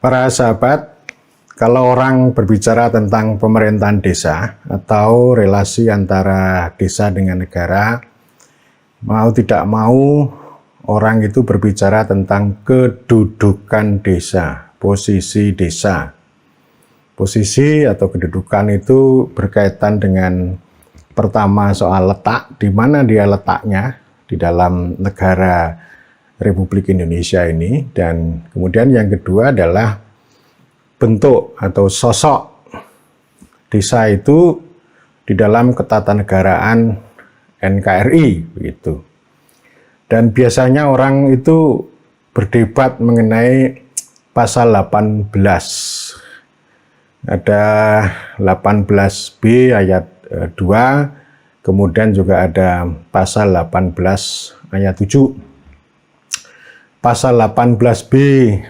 Para sahabat, kalau orang berbicara tentang pemerintahan desa atau relasi antara desa dengan negara, mau tidak mau orang itu berbicara tentang kedudukan desa, posisi desa. Posisi atau kedudukan itu berkaitan dengan pertama soal letak, di mana dia letaknya di dalam negara Republik Indonesia ini, dan kemudian yang kedua adalah bentuk atau sosok desa itu di dalam ketatanegaraan NKRI begitu. Dan biasanya orang itu berdebat mengenai pasal 18. Ada 18B ayat 2, kemudian juga ada pasal 18 ayat 7. Pasal 18B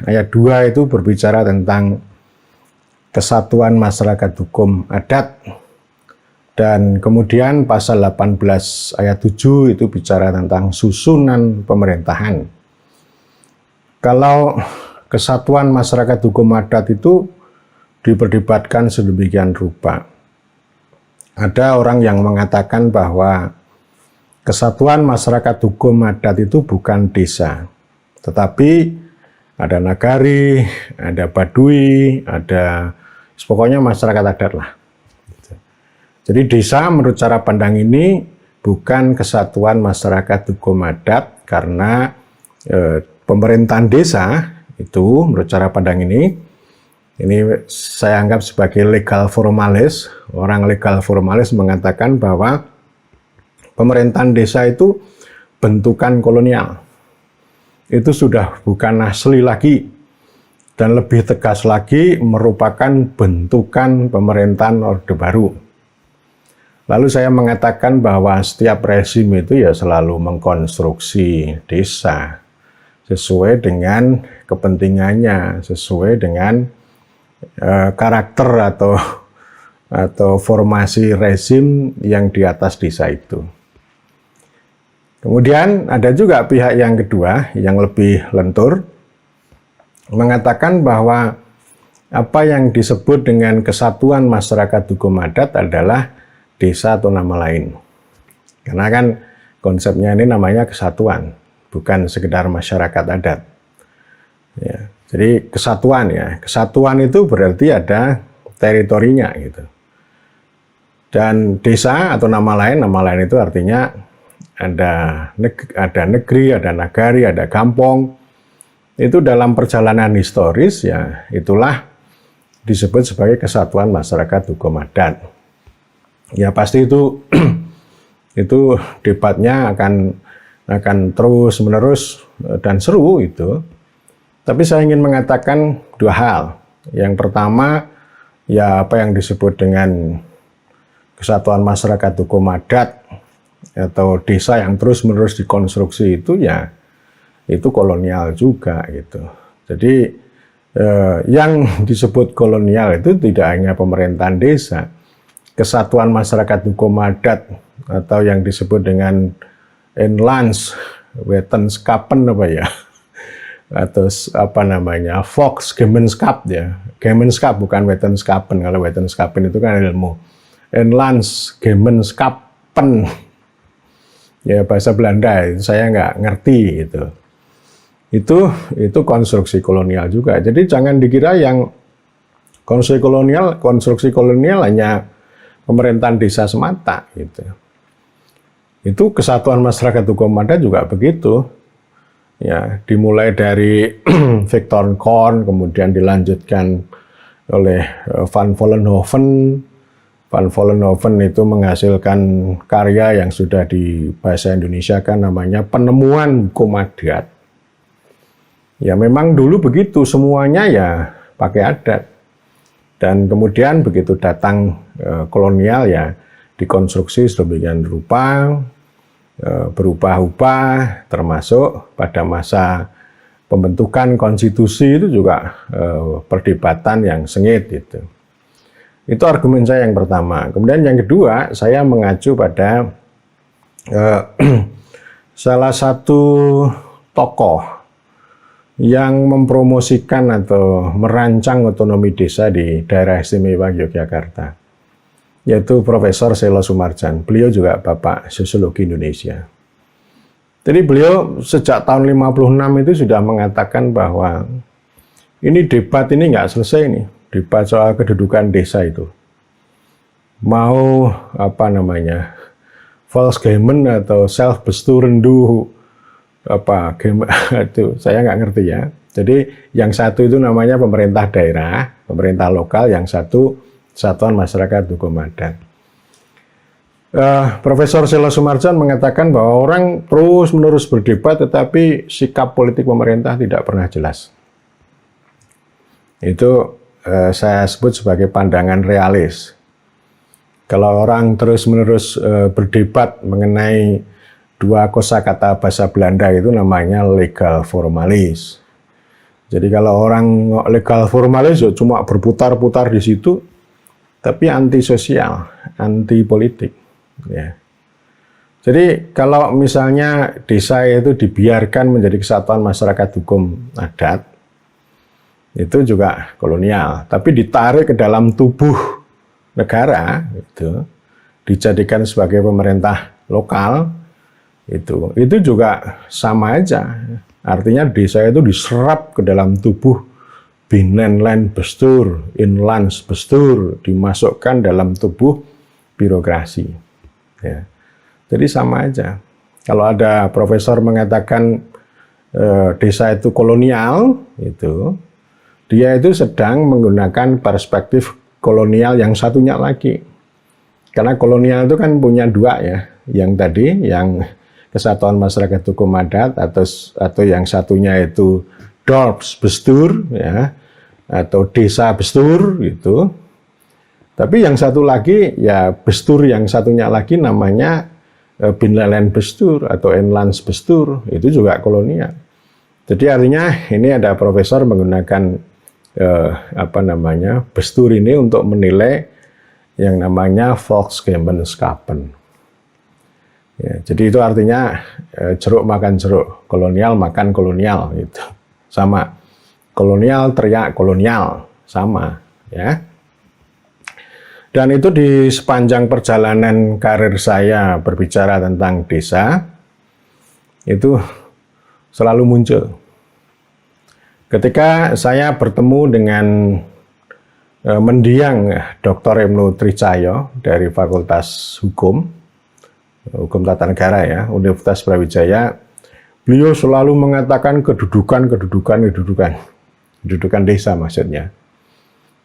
ayat 2 itu berbicara tentang kesatuan masyarakat hukum adat. Dan kemudian pasal 18 ayat 7 itu bicara tentang susunan pemerintahan. Kalau kesatuan masyarakat hukum adat itu diperdebatkan sedemikian rupa. Ada orang yang mengatakan bahwa kesatuan masyarakat hukum adat itu bukan desa, tetapi ada nagari, ada baduy, ada pokoknya masyarakat adat lah. Jadi desa menurut cara pandang ini bukan kesatuan masyarakat hukum adat, karena pemerintahan desa itu menurut cara pandang ini saya anggap sebagai legal formalis. Orang legal formalis mengatakan bahwa pemerintahan desa itu bentukan kolonial. Itu sudah bukan asli lagi, dan lebih tegas lagi merupakan bentukan pemerintahan Orde Baru. Lalu saya mengatakan bahwa setiap rezim itu ya selalu mengkonstruksi desa sesuai dengan kepentingannya, sesuai dengan karakter atau formasi rezim yang di atas desa itu. Kemudian ada juga pihak yang kedua yang lebih lentur, mengatakan bahwa apa yang disebut dengan kesatuan masyarakat hukum adat adalah desa atau nama lain. Karena kan konsepnya ini namanya kesatuan, bukan sekedar masyarakat adat. Ya, jadi kesatuan ya, kesatuan itu berarti ada teritorinya gitu. Dan desa atau nama lain itu artinya ada negeri, ada nagari, ada kampung. Itu dalam perjalanan historis ya itulah disebut sebagai kesatuan masyarakat hukum adat. Ya pasti itu itu debatnya akan terus menerus dan seru itu. Tapi saya ingin mengatakan dua hal. Yang pertama ya apa yang disebut dengan kesatuan masyarakat hukum adat atau desa yang terus-menerus dikonstruksi itu ya itu kolonial juga gitu. Jadi yang disebut kolonial itu tidak hanya pemerintahan desa, kesatuan masyarakat hukum adat atau yang disebut dengan Inlands Wetenskapen apa ya, atau apa namanya Volksgemeenschap ya, Gemeenschap bukan Wetenskapen. Kalau Wetenskapen itu kan ilmu, Inlands Gemeenskapen ya bahasa Belanda, itu saya nggak ngerti gitu. Itu konstruksi kolonial juga. Jadi jangan dikira yang konstruksi kolonial hanya pemerintahan desa semata gitu. Itu kesatuan masyarakat hukum adat juga begitu. Ya, dimulai dari Victor Korn, kemudian dilanjutkan oleh Van Vollenhoven. Van Vollenhoven itu menghasilkan karya yang sudah di bahasa Indonesia kan namanya Penemuan Hukum Adat. Ya memang dulu begitu, semuanya ya pakai adat. Dan kemudian begitu datang kolonial ya dikonstruksi sedemikian rupa, berubah-ubah, termasuk pada masa pembentukan konstitusi itu juga perdebatan yang sengit gitu. Itu argumen saya yang pertama. Kemudian yang kedua, saya mengacu pada salah satu tokoh yang mempromosikan atau merancang otonomi desa di daerah istimewa Yogyakarta, yaitu Profesor Selo Soemardjan. Beliau juga Bapak Sosiologi Indonesia. Jadi beliau sejak tahun 56 itu sudah mengatakan bahwa ini debat ini nggak selesai nih, debat soal kedudukan desa itu. Mau apa namanya, Volksgemen atau Selbstbesteurendu apa itu saya nggak ngerti ya. Jadi yang satu itu namanya pemerintah daerah, pemerintah lokal, yang satu Satuan Masyarakat Hukum Adat. Profesor Selo Soemardjan mengatakan bahwa orang terus-menerus berdebat, tetapi sikap politik pemerintah tidak pernah jelas. Itu saya sebut sebagai pandangan realis. Kalau orang terus-menerus berdebat mengenai dua kosakata bahasa Belanda itu namanya legal formalis. Jadi kalau orang legal formalis cuma berputar-putar di situ, tapi antisosial, anti politik. Ya. Jadi kalau misalnya desa itu dibiarkan menjadi kesatuan masyarakat hukum adat, itu juga kolonial. Tapi ditarik ke dalam tubuh negara, itu dijadikan sebagai pemerintah lokal, itu juga sama aja. Artinya desa itu diserap ke dalam tubuh Binnenlandbestuur, Inlandsbestuur, dimasukkan dalam tubuh birokrasi. Ya. Jadi sama aja. Kalau ada profesor mengatakan desa itu kolonial, dia itu sedang menggunakan perspektif kolonial yang satunya lagi. Karena kolonial itu kan punya dua ya, yang tadi, yang Kesatuan Masyarakat Hukum Adat, atau yang satunya itu Dorpsbestuur, ya, atau desa bestur gitu. Tapi yang satu lagi ya bestur, yang satunya lagi namanya Binnenlandbestuur atau Inlandsbestuur, itu juga kolonial. Jadi artinya ini ada profesor menggunakan bestur ini untuk menilai yang namanya Volksgemeenschapppen. Ya, jadi itu artinya jeruk makan jeruk, kolonial makan kolonial, gitu. Sama, kolonial teriak kolonial, sama, ya. Dan itu di sepanjang perjalanan karir saya berbicara tentang desa, itu selalu muncul. Ketika saya bertemu dengan mendiang Dr. Ibnu Tricahya dari Fakultas Hukum Tata Negara ya, Universitas Brawijaya, beliau selalu mengatakan kedudukan desa maksudnya.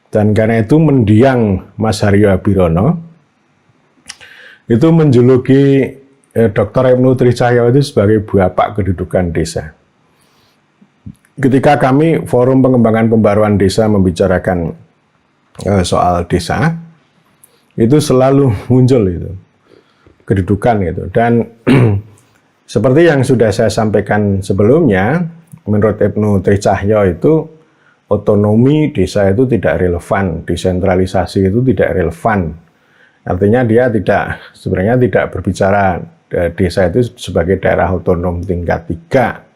Dan karena itu mendiang Mas Haryo Abirono itu menjuluki Dr. Ibnu Tricahya itu sebagai bapak kedudukan desa. Ketika kami Forum Pengembangan Pembaruan Desa membicarakan soal desa, itu selalu muncul itu kedudukan itu. Dan seperti yang sudah saya sampaikan sebelumnya, menurut Ibnu Tricahya itu otonomi desa itu tidak relevan, desentralisasi itu tidak relevan. Artinya dia sebenarnya tidak berbicara desa itu sebagai daerah otonom tingkat 3.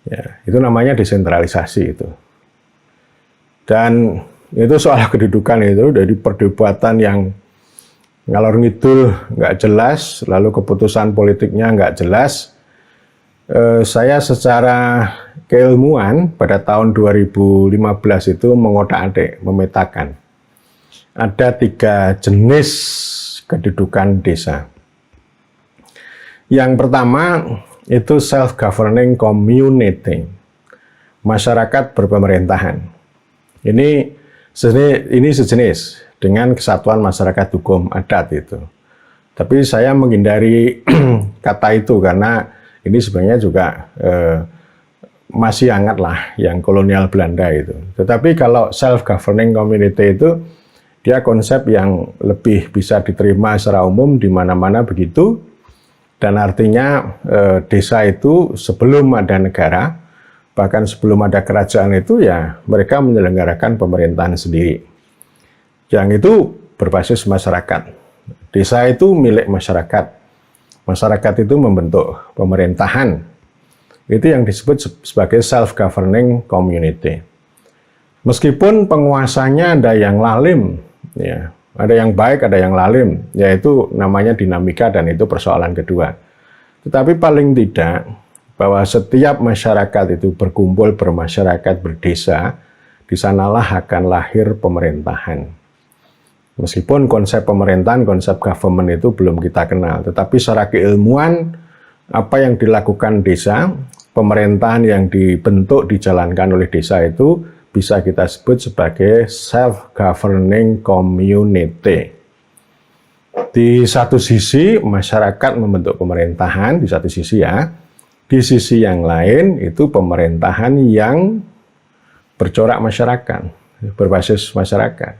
Ya, itu namanya desentralisasi itu. Dan itu soal kedudukan itu dari perdebatan yang ngalor ngidul nggak jelas, lalu keputusan politiknya nggak jelas. Saya secara keilmuan pada tahun 2015 itu mengotak-atik, memetakan. Ada 3 jenis kedudukan desa. Yang pertama itu self-governing community, masyarakat berpemerintahan. Ini sejenis dengan Kesatuan Masyarakat Hukum Adat itu. Tapi saya menghindari kata itu karena ini sebenarnya juga masih hangat lah yang kolonial Belanda itu. Tetapi kalau self-governing community itu dia konsep yang lebih bisa diterima secara umum di mana-mana begitu. Dan artinya desa itu sebelum ada negara, bahkan sebelum ada kerajaan itu ya mereka menyelenggarakan pemerintahan sendiri. Yang itu berbasis masyarakat. Desa itu milik masyarakat. Masyarakat itu membentuk pemerintahan. Itu yang disebut sebagai self-governing community. Meskipun penguasanya ada yang lalim, ya, ada yang baik, ada yang lalim, yaitu namanya dinamika dan itu persoalan kedua. Tetapi paling tidak, bahwa setiap masyarakat itu berkumpul, bermasyarakat, berdesa, di sanalah akan lahir pemerintahan. Meskipun konsep pemerintahan, konsep government itu belum kita kenal, tetapi secara keilmuan, apa yang dilakukan desa, pemerintahan yang dibentuk, dijalankan oleh desa itu, bisa kita sebut sebagai self-governing community. Di satu sisi, masyarakat membentuk pemerintahan, di satu sisi ya. Di sisi yang lain, itu pemerintahan yang bercorak masyarakat, berbasis masyarakat.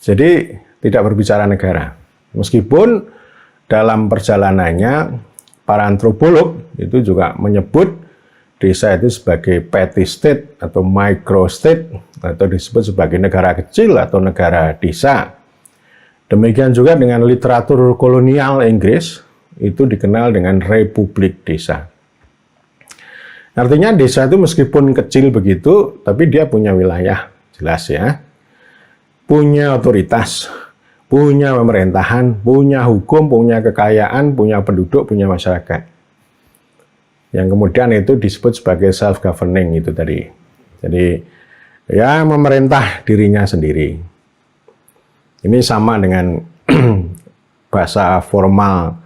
Jadi, tidak berbicara negara. Meskipun dalam perjalanannya, para antropolog itu juga menyebut desa itu sebagai petty state atau micro state atau disebut sebagai negara kecil atau negara desa. Demikian juga dengan literatur kolonial Inggris itu dikenal dengan republik desa. Artinya desa itu meskipun kecil begitu, tapi dia punya wilayah, jelas ya. Punya otoritas, punya pemerintahan, punya hukum, punya kekayaan, punya penduduk, punya masyarakat. Yang kemudian itu disebut sebagai self-governing itu tadi. Jadi, ya memerintah dirinya sendiri. Ini sama dengan bahasa formal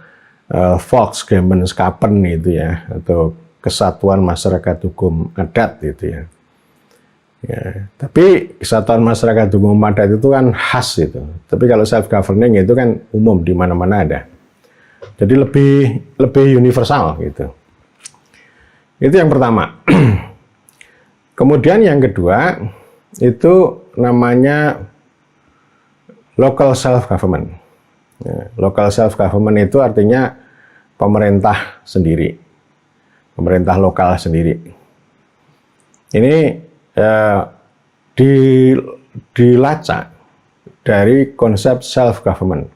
Volksgemeenschapppen itu ya, atau kesatuan masyarakat hukum adat itu ya. Ya, tapi kesatuan masyarakat hukum adat itu kan khas itu. Tapi kalau self-governing itu kan umum di mana-mana ada. Jadi lebih universal gitu. Itu yang pertama. Kemudian yang kedua, itu namanya local self-government. Ya, local self-government itu artinya pemerintah sendiri. Pemerintah lokal sendiri. Ini dilacak dari konsep self-government.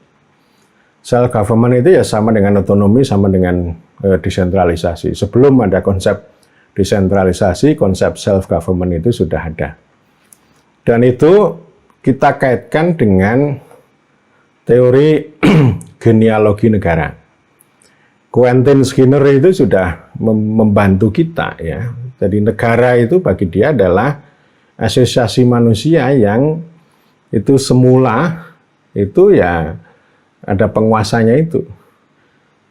Self-government itu ya sama dengan otonomi, sama dengan desentralisasi. Sebelum ada konsep desentralisasi, konsep self-government itu sudah ada. Dan itu kita kaitkan dengan teori genealogi negara. Quentin Skinner itu sudah membantu kita ya. Jadi negara itu bagi dia adalah asosiasi manusia yang itu semula itu ya ada penguasanya itu.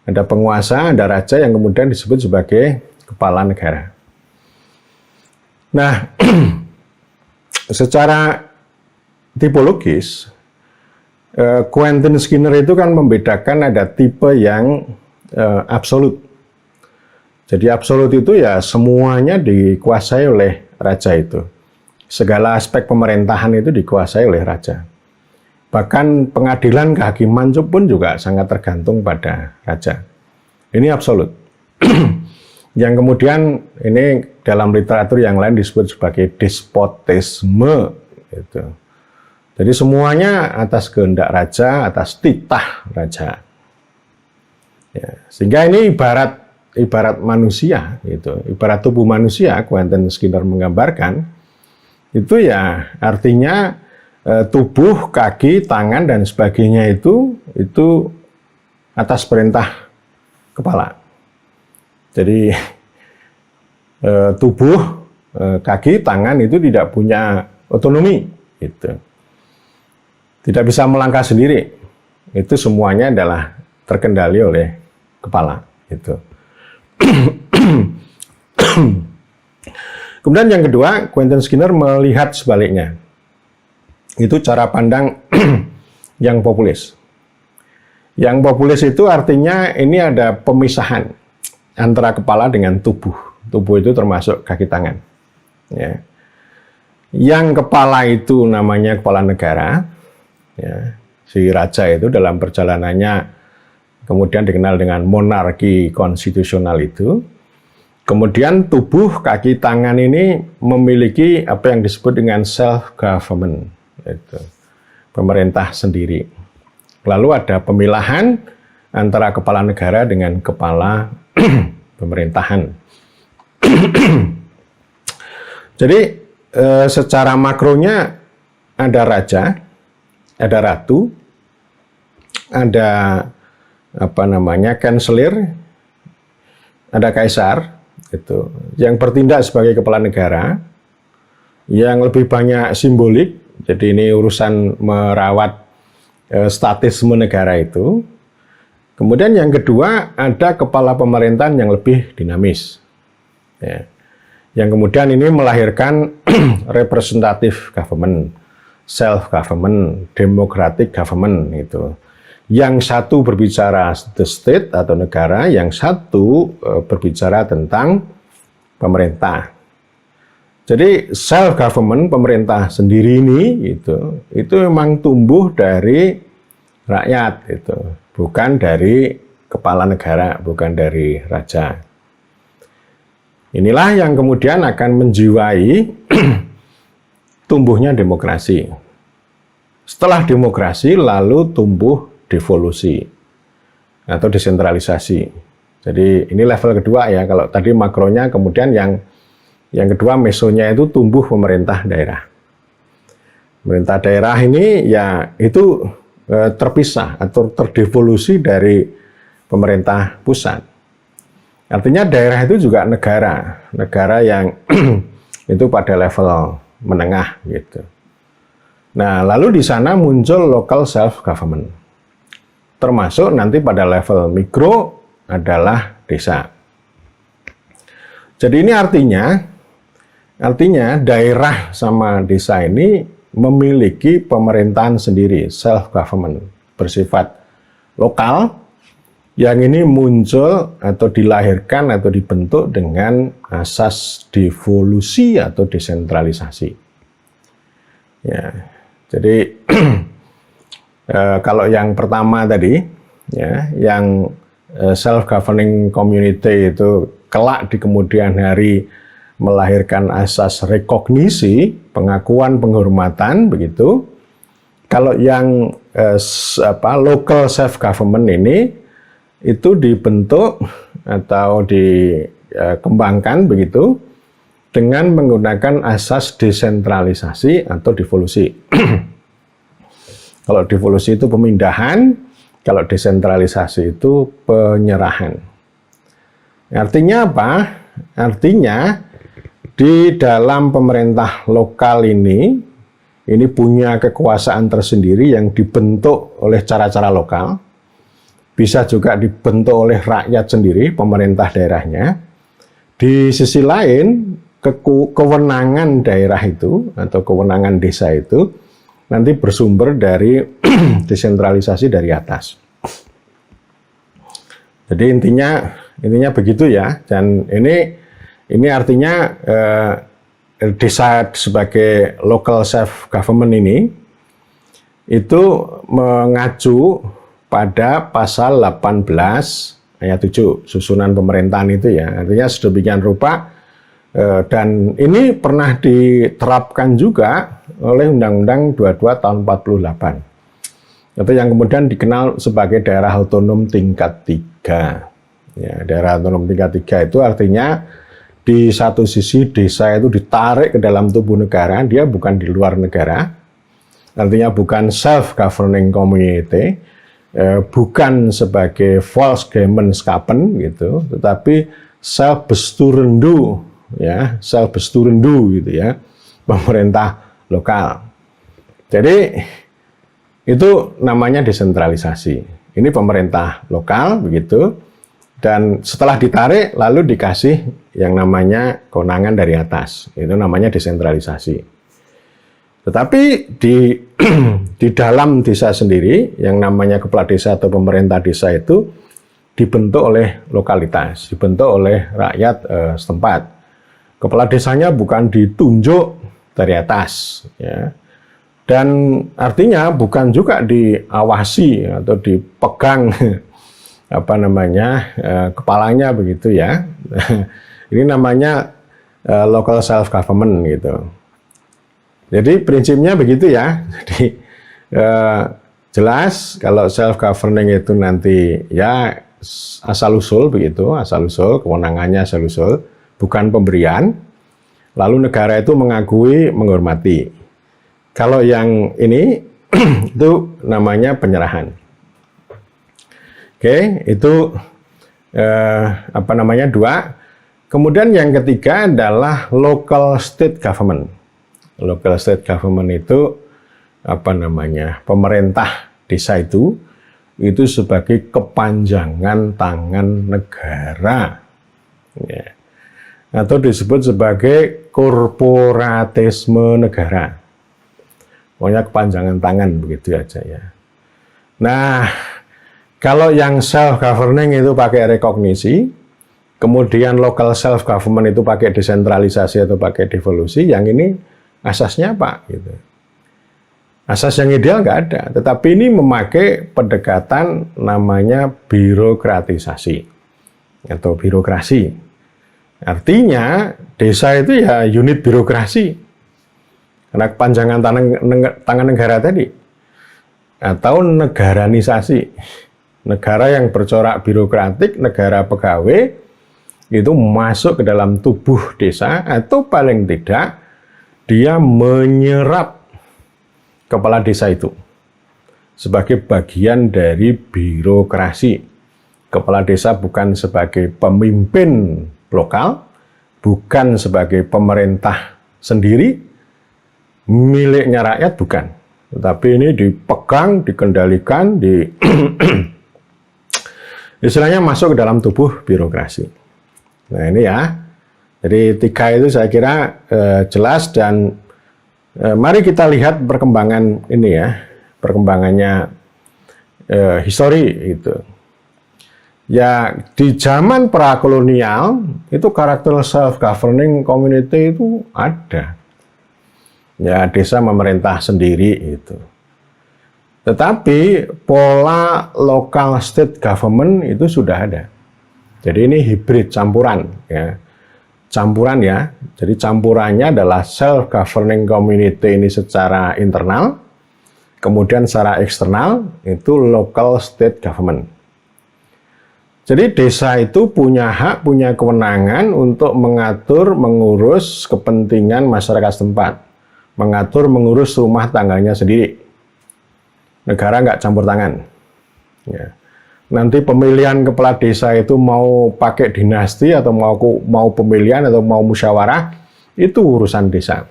Ada penguasa, ada raja yang kemudian disebut sebagai kepala negara. Nah, secara tipologis, Quentin Skinner itu kan membedakan ada tipe yang absolut. Jadi absolut itu ya semuanya dikuasai oleh raja itu. Segala aspek pemerintahan itu dikuasai oleh raja. Bahkan pengadilan kehakiman pun juga sangat tergantung pada raja. Ini absolut. Yang kemudian ini dalam literatur yang lain disebut sebagai despotisme. Gitu. Jadi semuanya atas kehendak raja, atas titah raja. Ya, sehingga ini ibarat manusia, gitu. Ibarat tubuh manusia, Quentin Skinner menggambarkan, itu ya artinya tubuh, kaki, tangan, dan sebagainya itu atas perintah kepala. Jadi tubuh, kaki, tangan itu tidak punya otonomi, gitu. Tidak bisa melangkah sendiri. Itu semuanya adalah terkendali oleh kepala, gitu. Kemudian yang kedua, Quentin Skinner melihat sebaliknya. Itu cara pandang yang populis. Yang populis itu artinya ini ada pemisahan antara kepala dengan tubuh. Tubuh itu termasuk kaki tangan. Ya. Yang kepala itu namanya kepala negara. Ya. Si raja itu dalam perjalanannya kemudian dikenal dengan monarki konstitusional itu. Kemudian tubuh kaki tangan ini memiliki apa yang disebut dengan self-government, yaitu pemerintah sendiri. Lalu ada pemilahan antara kepala negara dengan kepala pemerintahan. Jadi secara makronya ada raja, ada ratu, ada kanselir, ada kaisar, itu yang bertindak sebagai kepala negara, yang lebih banyak simbolik. Jadi ini urusan merawat statisme negara itu. Kemudian yang kedua ada kepala pemerintahan yang lebih dinamis, ya. Yang kemudian ini melahirkan representative government, self-government, democratic government itu. Yang satu berbicara the state atau negara, yang satu berbicara tentang pemerintah. Jadi self-government, pemerintah sendiri ini itu memang tumbuh dari rakyat, itu bukan dari kepala negara, bukan dari raja. Inilah yang kemudian akan menjiwai tumbuhnya demokrasi. Setelah demokrasi lalu tumbuh devolusi atau desentralisasi. Jadi ini level kedua ya. Kalau tadi makronya, kemudian yang kedua mesonya itu tumbuh pemerintah daerah. Pemerintah daerah ini ya itu terpisah atau terdevolusi dari pemerintah pusat. Artinya daerah itu juga negara yang itu pada level menengah gitu. Nah, lalu di sana muncul local self government. Termasuk nanti pada level mikro adalah desa. Jadi ini artinya daerah sama desa ini memiliki pemerintahan sendiri, self-government, bersifat lokal, yang ini muncul atau dilahirkan atau dibentuk dengan asas devolusi atau desentralisasi. Ya, jadi kalau yang pertama tadi, ya, yang self-governing community itu kelak di kemudian hari melahirkan asas rekognisi, pengakuan, penghormatan, begitu. Kalau yang local self-government ini itu dibentuk atau dikembangkan begitu dengan menggunakan asas desentralisasi atau devolusi. Kalau devolusi itu pemindahan, kalau desentralisasi itu penyerahan. Artinya apa? Artinya di dalam pemerintah lokal ini punya kekuasaan tersendiri yang dibentuk oleh cara-cara lokal. Bisa juga dibentuk oleh rakyat sendiri, pemerintah daerahnya. Di sisi lain, kewenangan daerah itu atau kewenangan desa itu nanti bersumber dari desentralisasi dari atas. Jadi intinya begitu ya. Dan ini artinya desa sebagai local self government ini itu mengacu pada pasal 18 ayat 7 susunan pemerintahan itu ya. Artinya sedemikian rupa. Dan ini pernah diterapkan juga oleh Undang-Undang 22 tahun 48. Atau yang kemudian dikenal sebagai daerah otonom tingkat 3. Ya, daerah otonom tingkat 3 itu artinya di satu sisi desa itu ditarik ke dalam tubuh negara, dia bukan di luar negara. Artinya bukan self-governing community, bukan sebagai Volksgemeinschappen gitu, tetapi self-besturendu. Ya, self-besturendu gitu ya, pemerintah lokal. Jadi itu namanya desentralisasi. Ini pemerintah lokal begitu, dan setelah ditarik lalu dikasih yang namanya kewenangan dari atas. Itu namanya desentralisasi. Tetapi di dalam desa sendiri yang namanya kepala desa atau pemerintah desa itu dibentuk oleh lokalitas, dibentuk oleh rakyat setempat. Kepala desanya bukan ditunjuk dari atas, ya. Dan artinya bukan juga diawasi atau dipegang kepalanya begitu ya. Ini namanya local self government gitu. Jadi prinsipnya begitu ya. Jadi jelas kalau self governing itu nanti ya asal usul begitu, asal usul, kewenangannya asal usul, bukan pemberian. Lalu negara itu mengakui, menghormati. Kalau yang ini itu namanya penyerahan. Oke, itu dua. Kemudian yang ketiga adalah local state government. Local state government itu pemerintah desa itu sebagai kepanjangan tangan negara, ya. Atau disebut sebagai korporatisme negara. Pokoknya kepanjangan tangan begitu aja ya. Nah, kalau yang self governing itu pakai rekognisi, kemudian local self government itu pakai desentralisasi atau pakai devolusi, yang ini asasnya apa? Gitu. Asas yang ideal nggak ada, tetapi ini memakai pendekatan namanya birokratisasi atau birokrasi. Artinya desa itu ya unit birokrasi, karena kepanjangan tangan negara tadi, atau negaranisasi, negara yang bercorak birokratik, negara pegawai itu masuk ke dalam tubuh desa, atau paling tidak dia menyerap kepala desa itu sebagai bagian dari birokrasi. Kepala desa bukan sebagai pemimpin lokal, bukan sebagai pemerintah sendiri, miliknya rakyat, bukan. Tetapi ini dipegang, dikendalikan, istilahnya masuk ke dalam tubuh birokrasi. Nah ini ya. Jadi tiga itu saya kira jelas, dan mari kita lihat perkembangan ini ya, perkembangannya histori itu. Ya di zaman prakolonial itu karakter self governing community itu ada. Ya desa memerintah sendiri itu. Tetapi pola local state government itu sudah ada. Jadi ini hibrid, campuran ya. Campuran ya, jadi campurannya adalah self-governing community ini secara internal, kemudian secara eksternal itu local state government. Jadi desa itu punya hak, punya kewenangan untuk mengatur, mengurus kepentingan masyarakat setempat, mengatur, mengurus rumah tangganya sendiri. Negara nggak campur tangan. Ya. Nanti pemilihan kepala desa itu mau pakai dinasti atau mau pemilihan atau mau musyawarah, itu urusan desa.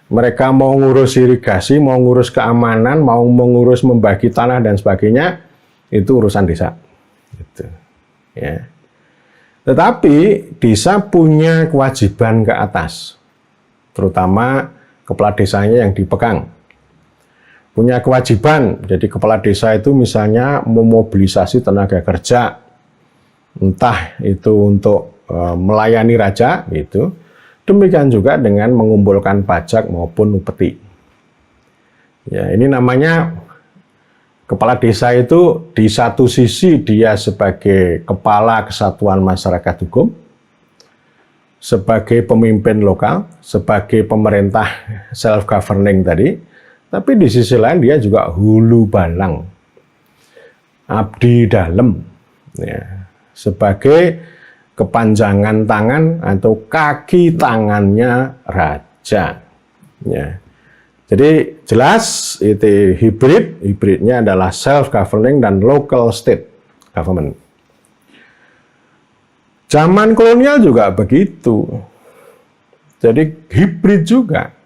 Mereka mau ngurus irigasi, mau ngurus keamanan, mau mengurus membagi tanah dan sebagainya, itu urusan desa. Gitu. Ya. Tetapi desa punya kewajiban ke atas, terutama kepala desanya yang dipegang. Punya kewajiban, jadi kepala desa itu misalnya memobilisasi tenaga kerja, entah itu untuk melayani raja, gitu. Demikian juga dengan mengumpulkan pajak maupun upeti. Ya, ini namanya kepala desa itu di satu sisi dia sebagai kepala kesatuan masyarakat hukum, sebagai pemimpin lokal, sebagai pemerintah self-governing tadi. Tapi di sisi lain dia juga hulu balang, abdi dalam, ya, sebagai kepanjangan tangan atau kaki tangannya raja. Ya. Jadi jelas itu hibridnya adalah self-governing dan local state government. Zaman kolonial juga begitu. Jadi hibrid juga.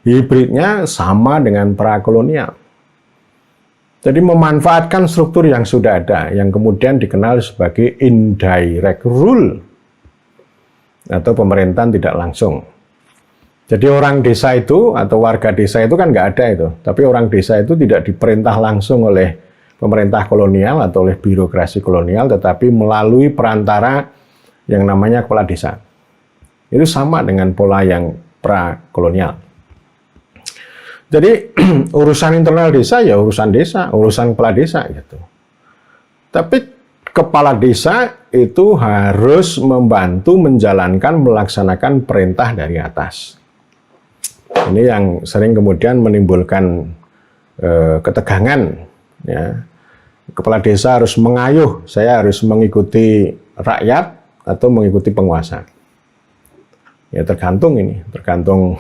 Hibridnya sama dengan prakolonial. Jadi memanfaatkan struktur yang sudah ada, yang kemudian dikenal sebagai indirect rule, atau pemerintahan tidak langsung. Jadi orang desa itu, atau warga desa itu kan nggak ada itu, tapi orang desa itu tidak diperintah langsung oleh pemerintah kolonial atau oleh birokrasi kolonial, tetapi melalui perantara yang namanya kepala desa. Itu sama dengan pola yang prakolonial. Jadi urusan internal desa ya urusan desa, urusan kepala desa gitu. Tapi kepala desa itu harus membantu menjalankan, melaksanakan perintah dari atas. Ini yang sering kemudian menimbulkan ketegangan. Ya. Kepala desa harus mengayuh, saya harus mengikuti rakyat atau mengikuti penguasa. Ya tergantung ini, tergantung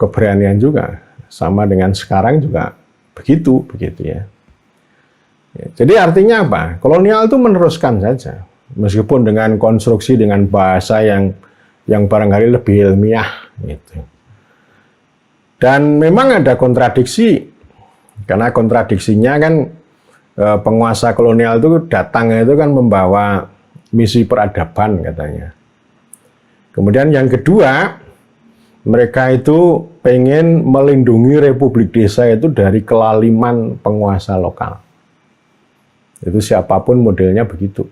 keberanian juga. Sama dengan sekarang juga begitu ya. Ya, jadi artinya apa? Kolonial itu meneruskan saja, meskipun dengan konstruksi, dengan bahasa yang barangkali lebih ilmiah gitu. Dan memang ada kontradiksi, karena kontradiksinya kan penguasa kolonial itu datang itu kan membawa misi peradaban katanya. Kemudian yang kedua, mereka itu pengen melindungi Republik Desa itu dari kelaliman penguasa lokal. Itu siapapun modelnya begitu.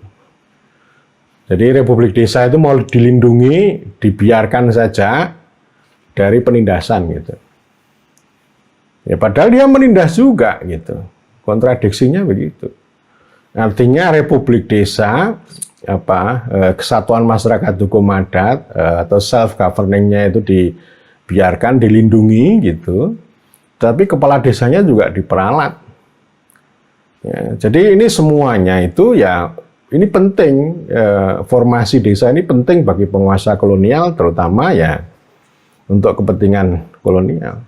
Jadi Republik Desa itu mau dilindungi, dibiarkan saja dari penindasan gitu. Ya padahal dia menindas juga gitu. Kontradiksinya begitu. Artinya Republik Desa kesatuan masyarakat hukum adat atau self governingnya itu dibiarkan, dilindungi gitu. Tapi kepala desanya juga diperalat. Ya, jadi ini semuanya itu ya ini penting, formasi desa ini penting bagi penguasa kolonial terutama ya untuk kepentingan kolonial.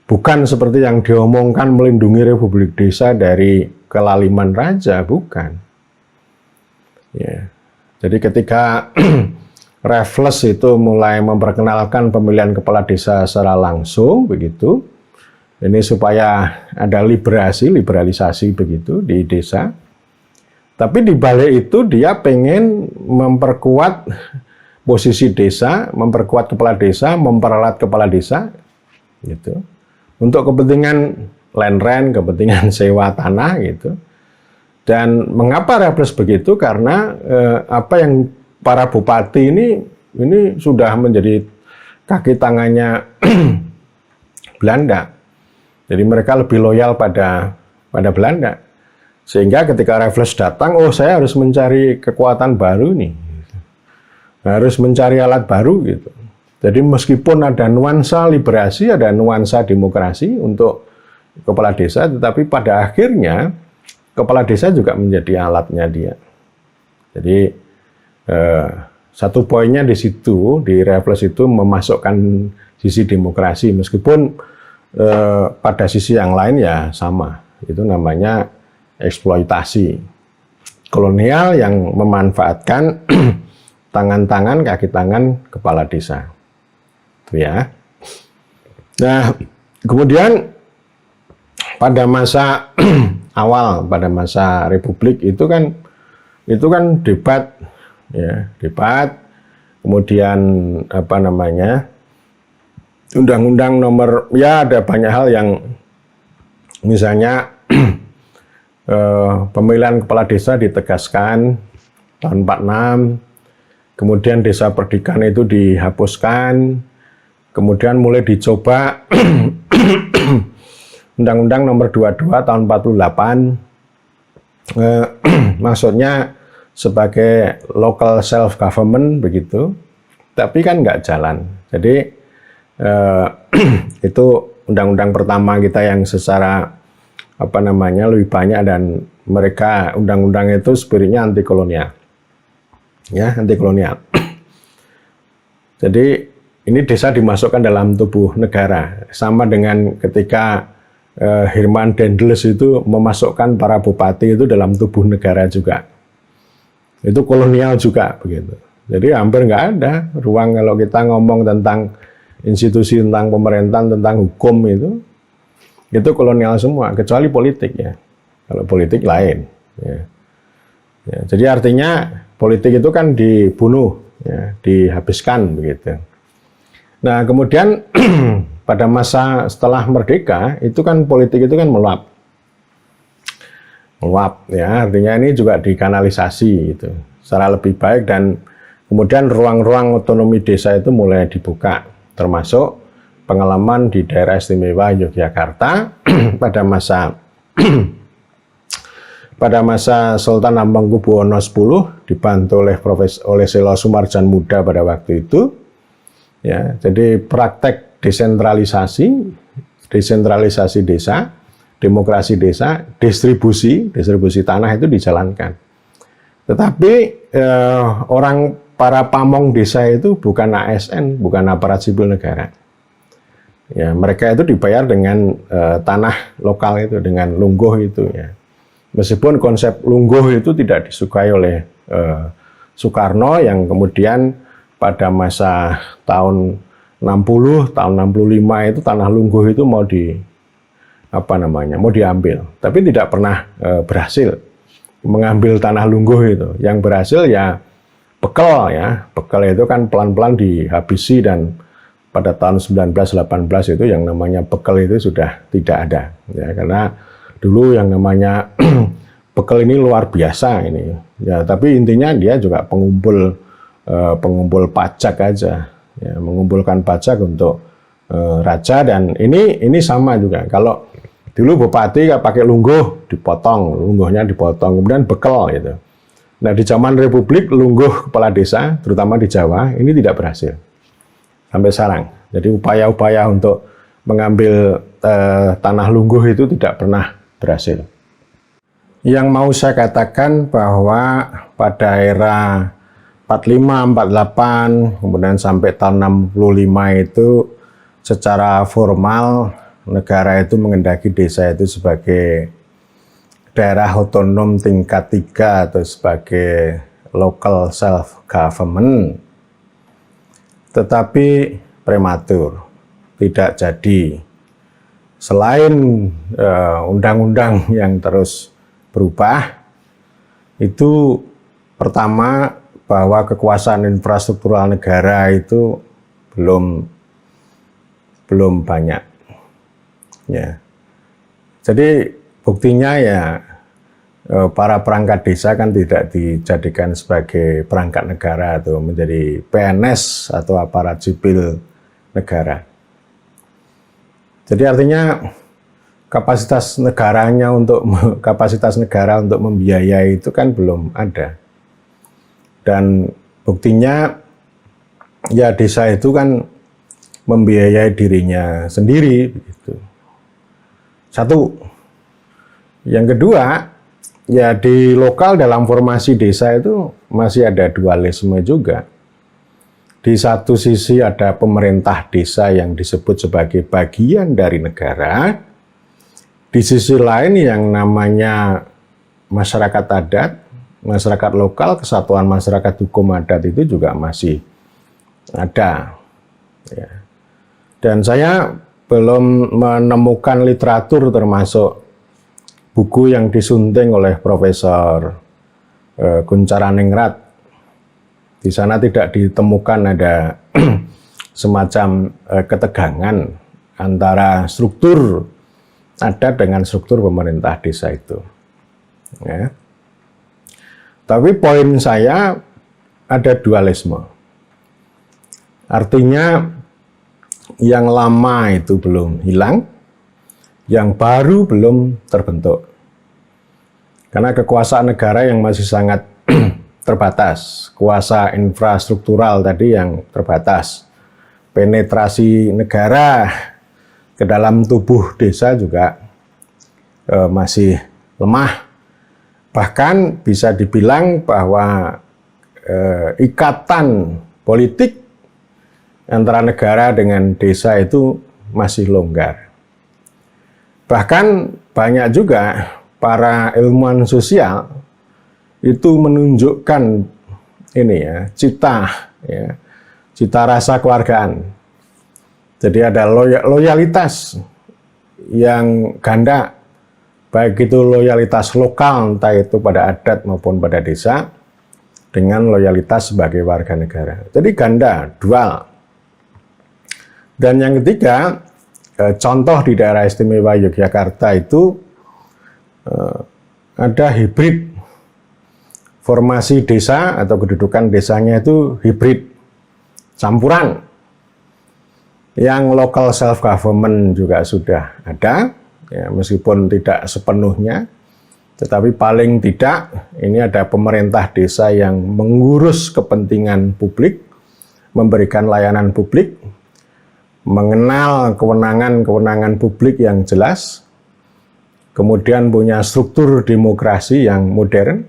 Bukan seperti yang diomongkan melindungi Republik Desa dari kelaliman raja, bukan. Ya. Jadi ketika Raffles itu mulai memperkenalkan pemilihan kepala desa secara langsung begitu. Ini supaya ada liberalisasi begitu di desa. Tapi di balik itu dia pengen memperkuat posisi desa, memperkuat kepala desa, memperalat kepala desa, gitu. Untuk kepentingan land rent, kepentingan sewa tanah, gitu. Dan mengapa Raffles begitu? Karena apa yang para bupati ini sudah menjadi kaki tangannya Belanda. Jadi mereka lebih loyal pada Belanda. Sehingga ketika Raffles datang, oh saya harus mencari kekuatan baru nih. Harus mencari alat baru gitu. Jadi meskipun ada nuansa liberasi, ada nuansa demokrasi untuk kepala desa, tetapi pada akhirnya kepala desa juga menjadi alatnya dia. Jadi satu poinnya di situ, di Raffles itu memasukkan sisi demokrasi, meskipun pada sisi yang lain ya sama, itu namanya eksploitasi kolonial yang memanfaatkan tangan-tangan, kaki tangan kepala desa, itu ya. Nah, kemudian pada masa awal, pada masa Republik itu kan debat, ya, debat, kemudian apa namanya? Undang-undang nomor, ya ada banyak hal yang misalnya pemilihan kepala desa ditegaskan tahun 46, kemudian desa perdikan itu dihapuskan, kemudian mulai dicoba Undang-Undang nomor 22 tahun 48, maksudnya sebagai local self government begitu, tapi kan nggak jalan. Jadi itu undang-undang pertama kita yang secara apa namanya lebih banyak, dan mereka undang-undang itu spiritnya anti kolonial, ya, anti kolonial. Jadi ini desa dimasukkan dalam tubuh negara, sama dengan ketika Herman Dendels itu memasukkan para bupati itu dalam tubuh negara juga, itu kolonial juga begitu. Jadi hampir nggak ada ruang kalau kita ngomong tentang institusi, tentang pemerintahan, tentang hukum itu kolonial semua, kecuali politik ya. Kalau politik lain. Ya. Ya, jadi artinya politik itu kan dibunuh, ya, dihabiskan begitu. Nah kemudian pada masa setelah merdeka itu kan politik itu kan meluap, ya. Artinya ini juga dikanalisasi gitu, secara lebih baik, dan kemudian ruang-ruang otonomi desa itu mulai dibuka. Termasuk pengalaman di daerah istimewa Yogyakarta pada masa pada masa Sultan Hamengkubuwono X dibantu oleh Selo Sumarjan Muda pada waktu itu. Ya, jadi praktek desentralisasi desa, demokrasi desa, distribusi tanah itu dijalankan. Tetapi para pamong desa itu bukan ASN, bukan aparat sipil negara. Ya, mereka itu dibayar dengan tanah lokal itu, dengan lungguh itu ya. Meskipun konsep lungguh itu tidak disukai oleh Soekarno yang kemudian pada masa tahun 60, tahun 65 itu tanah lungguh itu mau diambil, tapi tidak pernah berhasil mengambil tanah lungguh itu. Yang berhasil ya bekel ya. Bekel itu kan pelan-pelan dihabisi dan pada tahun 1918 itu yang namanya bekel itu sudah tidak ada ya, karena dulu yang namanya bekel ini luar biasa ini ya, tapi intinya dia juga pengumpul pajak aja ya, mengumpulkan pajak untuk raja. Dan ini sama juga, kalau dulu bupati pakai lungguh dipotong, lungguhnya dipotong, kemudian bekel gitu. Nah di zaman Republik lungguh kepala desa terutama di Jawa ini tidak berhasil sampai sekarang. Jadi upaya-upaya untuk mengambil tanah lungguh itu tidak pernah berhasil. Yang mau saya katakan bahwa pada era 45, 48, kemudian sampai tahun 65 itu secara formal negara itu mengendaki desa itu sebagai daerah otonom tingkat 3 atau sebagai local self government. Tetapi prematur, tidak jadi. Selain undang-undang yang terus berubah, itu pertama bahwa kekuasaan infrastruktural negara itu belum banyak. Ya. Jadi buktinya ya para perangkat desa kan tidak dijadikan sebagai perangkat negara atau menjadi PNS atau aparat sipil negara. Jadi artinya kapasitas negara untuk membiayai itu kan belum ada. Dan buktinya ya desa itu kan membiayai dirinya sendiri begitu. Satu. Yang kedua, ya di lokal dalam formasi desa itu masih ada dualisme juga. Di satu sisi ada pemerintah desa yang disebut sebagai bagian dari negara. Di sisi lain yang namanya masyarakat adat, masyarakat lokal, kesatuan masyarakat hukum adat itu juga masih ada. Ya. Dan saya belum menemukan literatur termasuk buku yang disunting oleh Profesor Guncaraningrat. Di sana tidak ditemukan ada semacam ketegangan antara struktur adat dengan struktur pemerintah desa itu. Ya. Tapi poin saya ada dualisme. Artinya yang lama itu belum hilang, yang baru belum terbentuk. Karena kekuasaan negara yang masih sangat terbatas, kuasa infrastruktural tadi yang terbatas, penetrasi negara ke dalam tubuh desa juga masih lemah. Bahkan bisa dibilang bahwa ikatan politik antara negara dengan desa itu masih longgar. Bahkan banyak juga para ilmuwan sosial itu menunjukkan ini ya, cita rasa keluargaan. Jadi ada loyalitas yang ganda, baik itu loyalitas lokal, entah itu pada adat maupun pada desa, dengan loyalitas sebagai warga negara. Jadi ganda, dual. Dan yang ketiga, contoh di daerah istimewa Yogyakarta itu ada hibrid. Formasi desa atau kedudukan desanya itu hibrid, campuran. Yang local self government juga sudah ada, ya, meskipun tidak sepenuhnya. Tetapi paling tidak ini ada pemerintah desa yang mengurus kepentingan publik, memberikan layanan publik, mengenal kewenangan-kewenangan publik yang jelas, kemudian punya struktur demokrasi yang modern,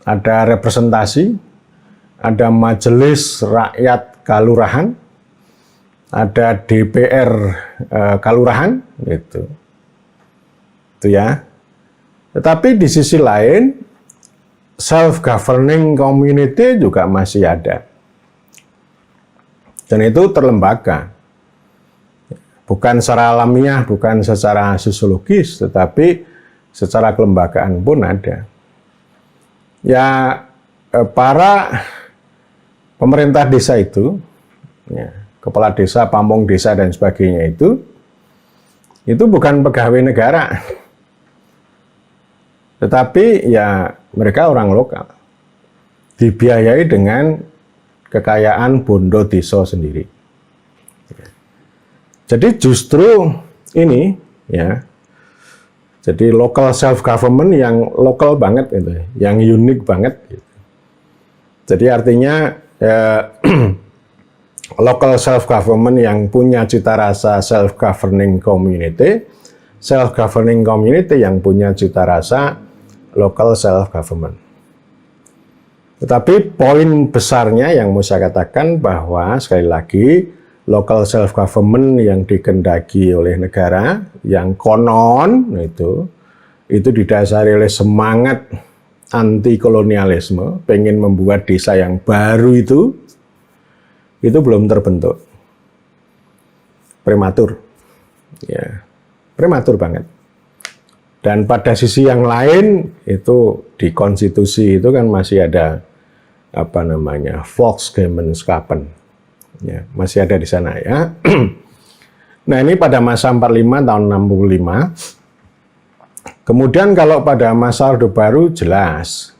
ada representasi, ada majelis rakyat kalurahan, ada DPR kalurahan, gitu. Itu ya. Tetapi di sisi lain, self-governing community juga masih ada. Dan itu terlembaga. Bukan secara alamiah, bukan secara sosiologis, tetapi secara kelembagaan pun ada. Ya, para pemerintah desa itu, ya, kepala desa, pamong desa, dan sebagainya itu bukan pegawai negara. Tetapi ya mereka orang lokal, dibiayai dengan kekayaan bondo desa sendiri. Jadi justru ini ya, jadi local self government yang lokal banget itu, yang unik banget. Jadi artinya local self government yang punya cita rasa self governing community yang punya cita rasa local self-government. Tetapi poin besarnya yang mau saya katakan bahwa sekali lagi local self-government yang dikehendaki oleh negara, yang konon itu didasari oleh semangat anti-kolonialisme, pengen membuat desa yang baru itu belum terbentuk. Prematur. Ya, prematur banget. Dan pada sisi yang lain itu di konstitusi itu kan masih ada Volksgemeinschappen, ya, masih ada di sana ya. Nah ini pada masa 45 tahun 65. Kemudian kalau pada masa Orde Baru jelas,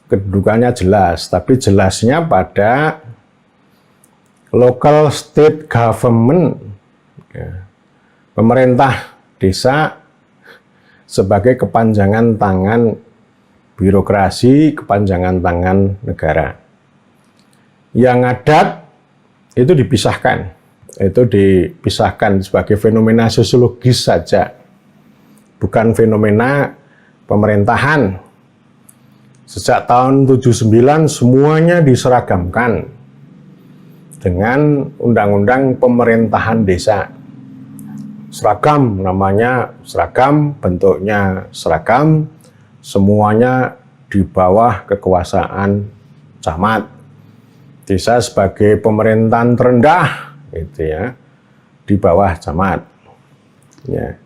kedudukannya jelas, tapi jelasnya pada local state government, ya, pemerintah desa sebagai kepanjangan tangan birokrasi, kepanjangan tangan negara. Yang adat itu dipisahkan sebagai fenomena sosiologis saja, bukan fenomena pemerintahan. Sejak tahun 79 semuanya diseragamkan dengan Undang-Undang Pemerintahan Desa. Seragam, namanya seragam, bentuknya seragam, semuanya di bawah kekuasaan camat. Desa sebagai pemerintahan terendah, gitu ya, di bawah camat. Ya.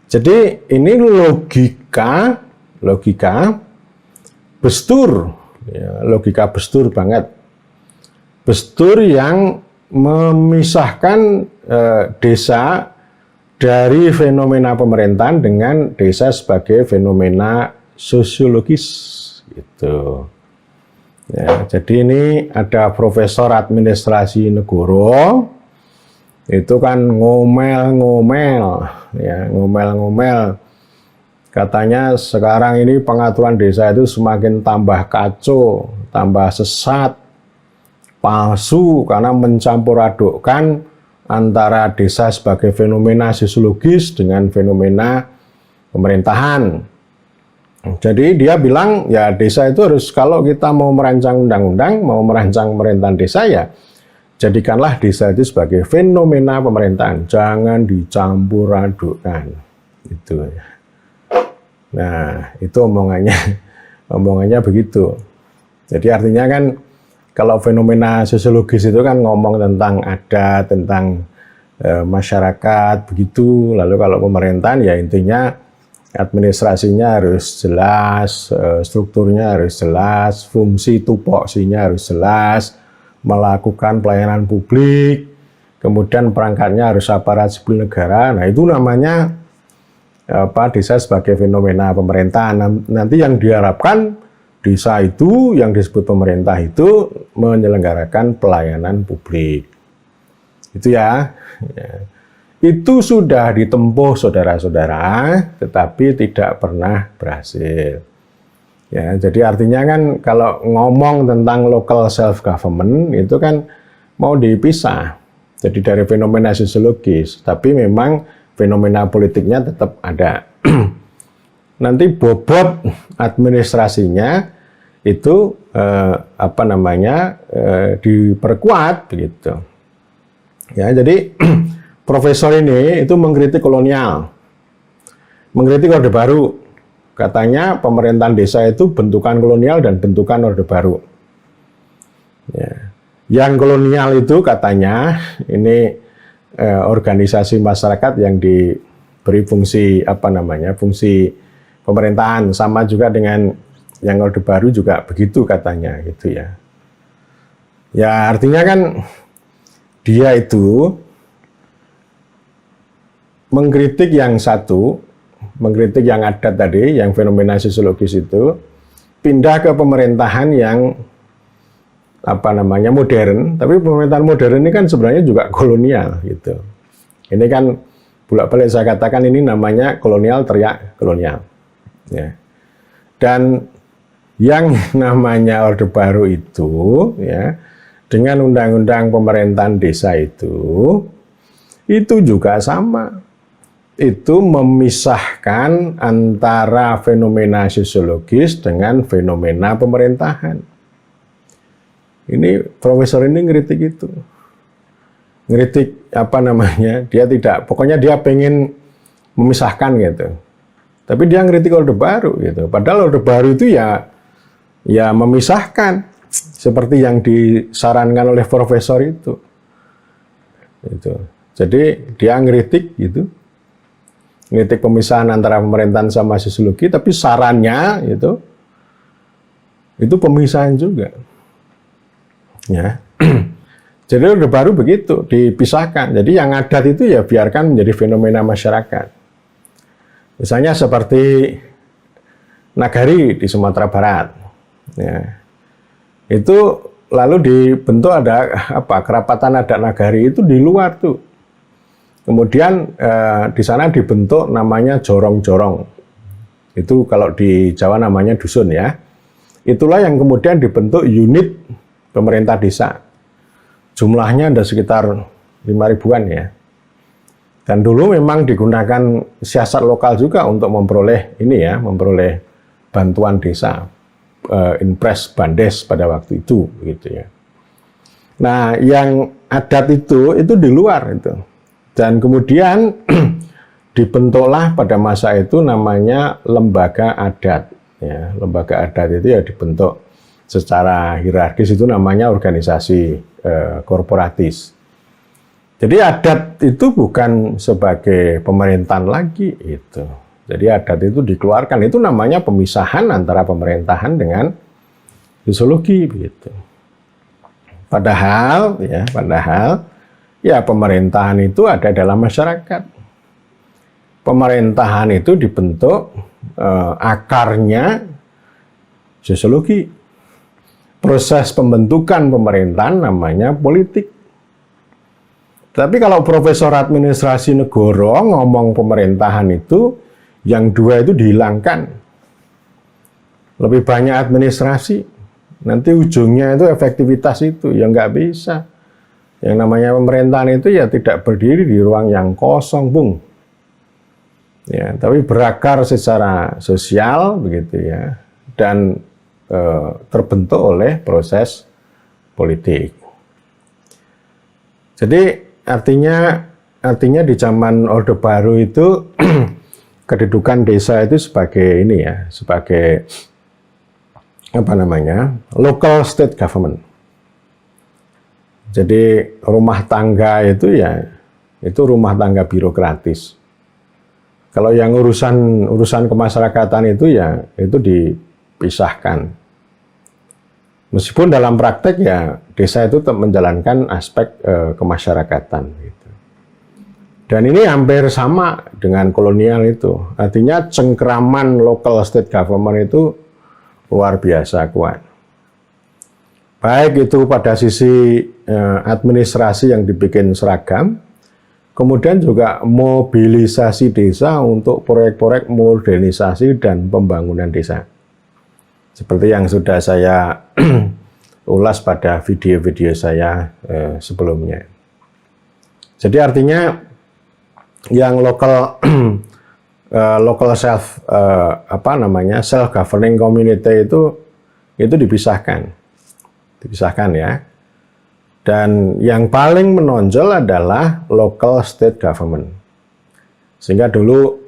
Jadi ini logika bestur, ya, logika bestur banget. Bestur yang memisahkan desa dari fenomena pemerintahan dengan desa sebagai fenomena sosiologis, gitu. Ya, jadi ini ada Profesor Administrasi Negoro, itu kan ngomel-ngomel, ya, ngomel-ngomel. Katanya sekarang ini pengaturan desa itu semakin tambah kacau, tambah sesat, palsu, karena mencampur adukkan antara desa sebagai fenomena sosiologis dengan fenomena pemerintahan. Jadi dia bilang, ya desa itu harus, kalau kita mau merancang undang-undang, mau merancang pemerintahan desa, ya jadikanlah desa itu sebagai fenomena pemerintahan, jangan dicampur adukkan. Itu ya. Nah, itu omongannya begitu. Jadi artinya kan, kalau fenomena sosiologis itu kan ngomong tentang adat, tentang masyarakat, begitu. Lalu kalau pemerintahan ya intinya administrasinya harus jelas, strukturnya harus jelas, fungsi tupoksinya harus jelas, melakukan pelayanan publik, kemudian perangkatnya harus aparat sipil negara. Nah itu namanya desa sebagai fenomena pemerintahan. Nanti yang diharapkan desa itu, yang disebut pemerintah itu, menyelenggarakan pelayanan publik. Itu ya. Itu sudah ditempuh saudara-saudara, tetapi tidak pernah berhasil. Ya, jadi artinya kan kalau ngomong tentang local self government itu kan mau dipisah. Jadi dari fenomena sosiologis, tapi memang fenomena politiknya tetap ada. Nanti bobot administrasinya itu diperkuat begitu. Ya, jadi profesor ini itu mengkritik kolonial, mengkritik Orde Baru. Katanya pemerintahan desa itu bentukan kolonial dan bentukan Orde Baru. Ya. Yang kolonial itu katanya ini organisasi masyarakat yang diberi fungsi fungsi pemerintahan, sama juga dengan yang Orde Baru juga begitu katanya gitu ya. Ya artinya kan dia itu mengkritik yang satu, mengkritik yang adat tadi, yang fenomena sosiologis itu, pindah ke pemerintahan yang modern, tapi pemerintahan modern ini kan sebenarnya juga kolonial gitu. Ini kan bolak-balik saya katakan ini namanya kolonial teriak kolonial. Ya. Dan yang namanya Orde Baru itu, ya, dengan undang-undang pemerintahan desa itu juga sama. Itu memisahkan antara fenomena sosiologis dengan fenomena pemerintahan. Ini profesor ini ngeritik itu. Ngeritik dia tidak, pokoknya dia pengen memisahkan gitu. Tapi dia ngeritik Orde Baru gitu. Padahal Orde Baru itu ya memisahkan seperti yang disarankan oleh profesor itu. Gitu. Jadi dia ngeritik gitu. Ngeritik pemisahan antara pemerintahan sama sosiologi, tapi sarannya itu pemisahan juga. Ya. Jadi Orde Baru begitu, dipisahkan. Jadi yang adat itu ya biarkan menjadi fenomena masyarakat. Misalnya seperti Nagari di Sumatera Barat. Ya. Itu lalu dibentuk ada kerapatan adat Nagari itu di luar tuh. Kemudian di sana dibentuk namanya jorong-jorong. Itu kalau di Jawa namanya dusun ya. Itulah yang kemudian dibentuk unit pemerintah desa. Jumlahnya ada sekitar 5.000-an ya. Dan dulu memang digunakan siasat lokal juga untuk memperoleh bantuan desa, Inpres Bandes pada waktu itu gitu ya. Nah, yang adat itu di luar itu. Dan kemudian dibentuklah pada masa itu namanya lembaga adat. Ya, lembaga adat itu ya dibentuk secara hierarkis, itu namanya organisasi korporatis. Jadi adat itu bukan sebagai pemerintahan lagi itu. Jadi adat itu dikeluarkan, itu namanya pemisahan antara pemerintahan dengan sosiologi begitu. Padahal pemerintahan itu ada dalam masyarakat. Pemerintahan itu dibentuk akarnya sosiologi. Proses pembentukan pemerintahan namanya politik. Tapi kalau profesor administrasi negara ngomong pemerintahan itu, yang dua itu dihilangkan. Lebih banyak administrasi. Nanti ujungnya itu efektivitas itu, ya nggak bisa. Yang namanya pemerintahan itu ya tidak berdiri di ruang yang kosong, Bung. Ya, tapi berakar secara sosial begitu ya, dan terbentuk oleh proses politik. Jadi artinya di zaman Orde Baru itu kedudukan desa itu sebagai sebagai local state government. Jadi rumah tangga itu rumah tangga birokratis. Kalau yang urusan kemasyarakatan itu dipisahkan. Meskipun dalam praktek ya desa itu tetap menjalankan aspek kemasyarakatan. Gitu. Dan ini hampir sama dengan kolonial itu. Artinya cengkeraman local state government itu luar biasa kuat. Baik itu pada sisi administrasi yang dibikin seragam, Kemudian juga mobilisasi desa untuk proyek-proyek modernisasi dan pembangunan desa. Seperti yang sudah saya ulas pada video-video saya sebelumnya. Jadi artinya yang lokal local self self governing community itu dipisahkan ya. Dan yang paling menonjol adalah local state government. Sehingga dulu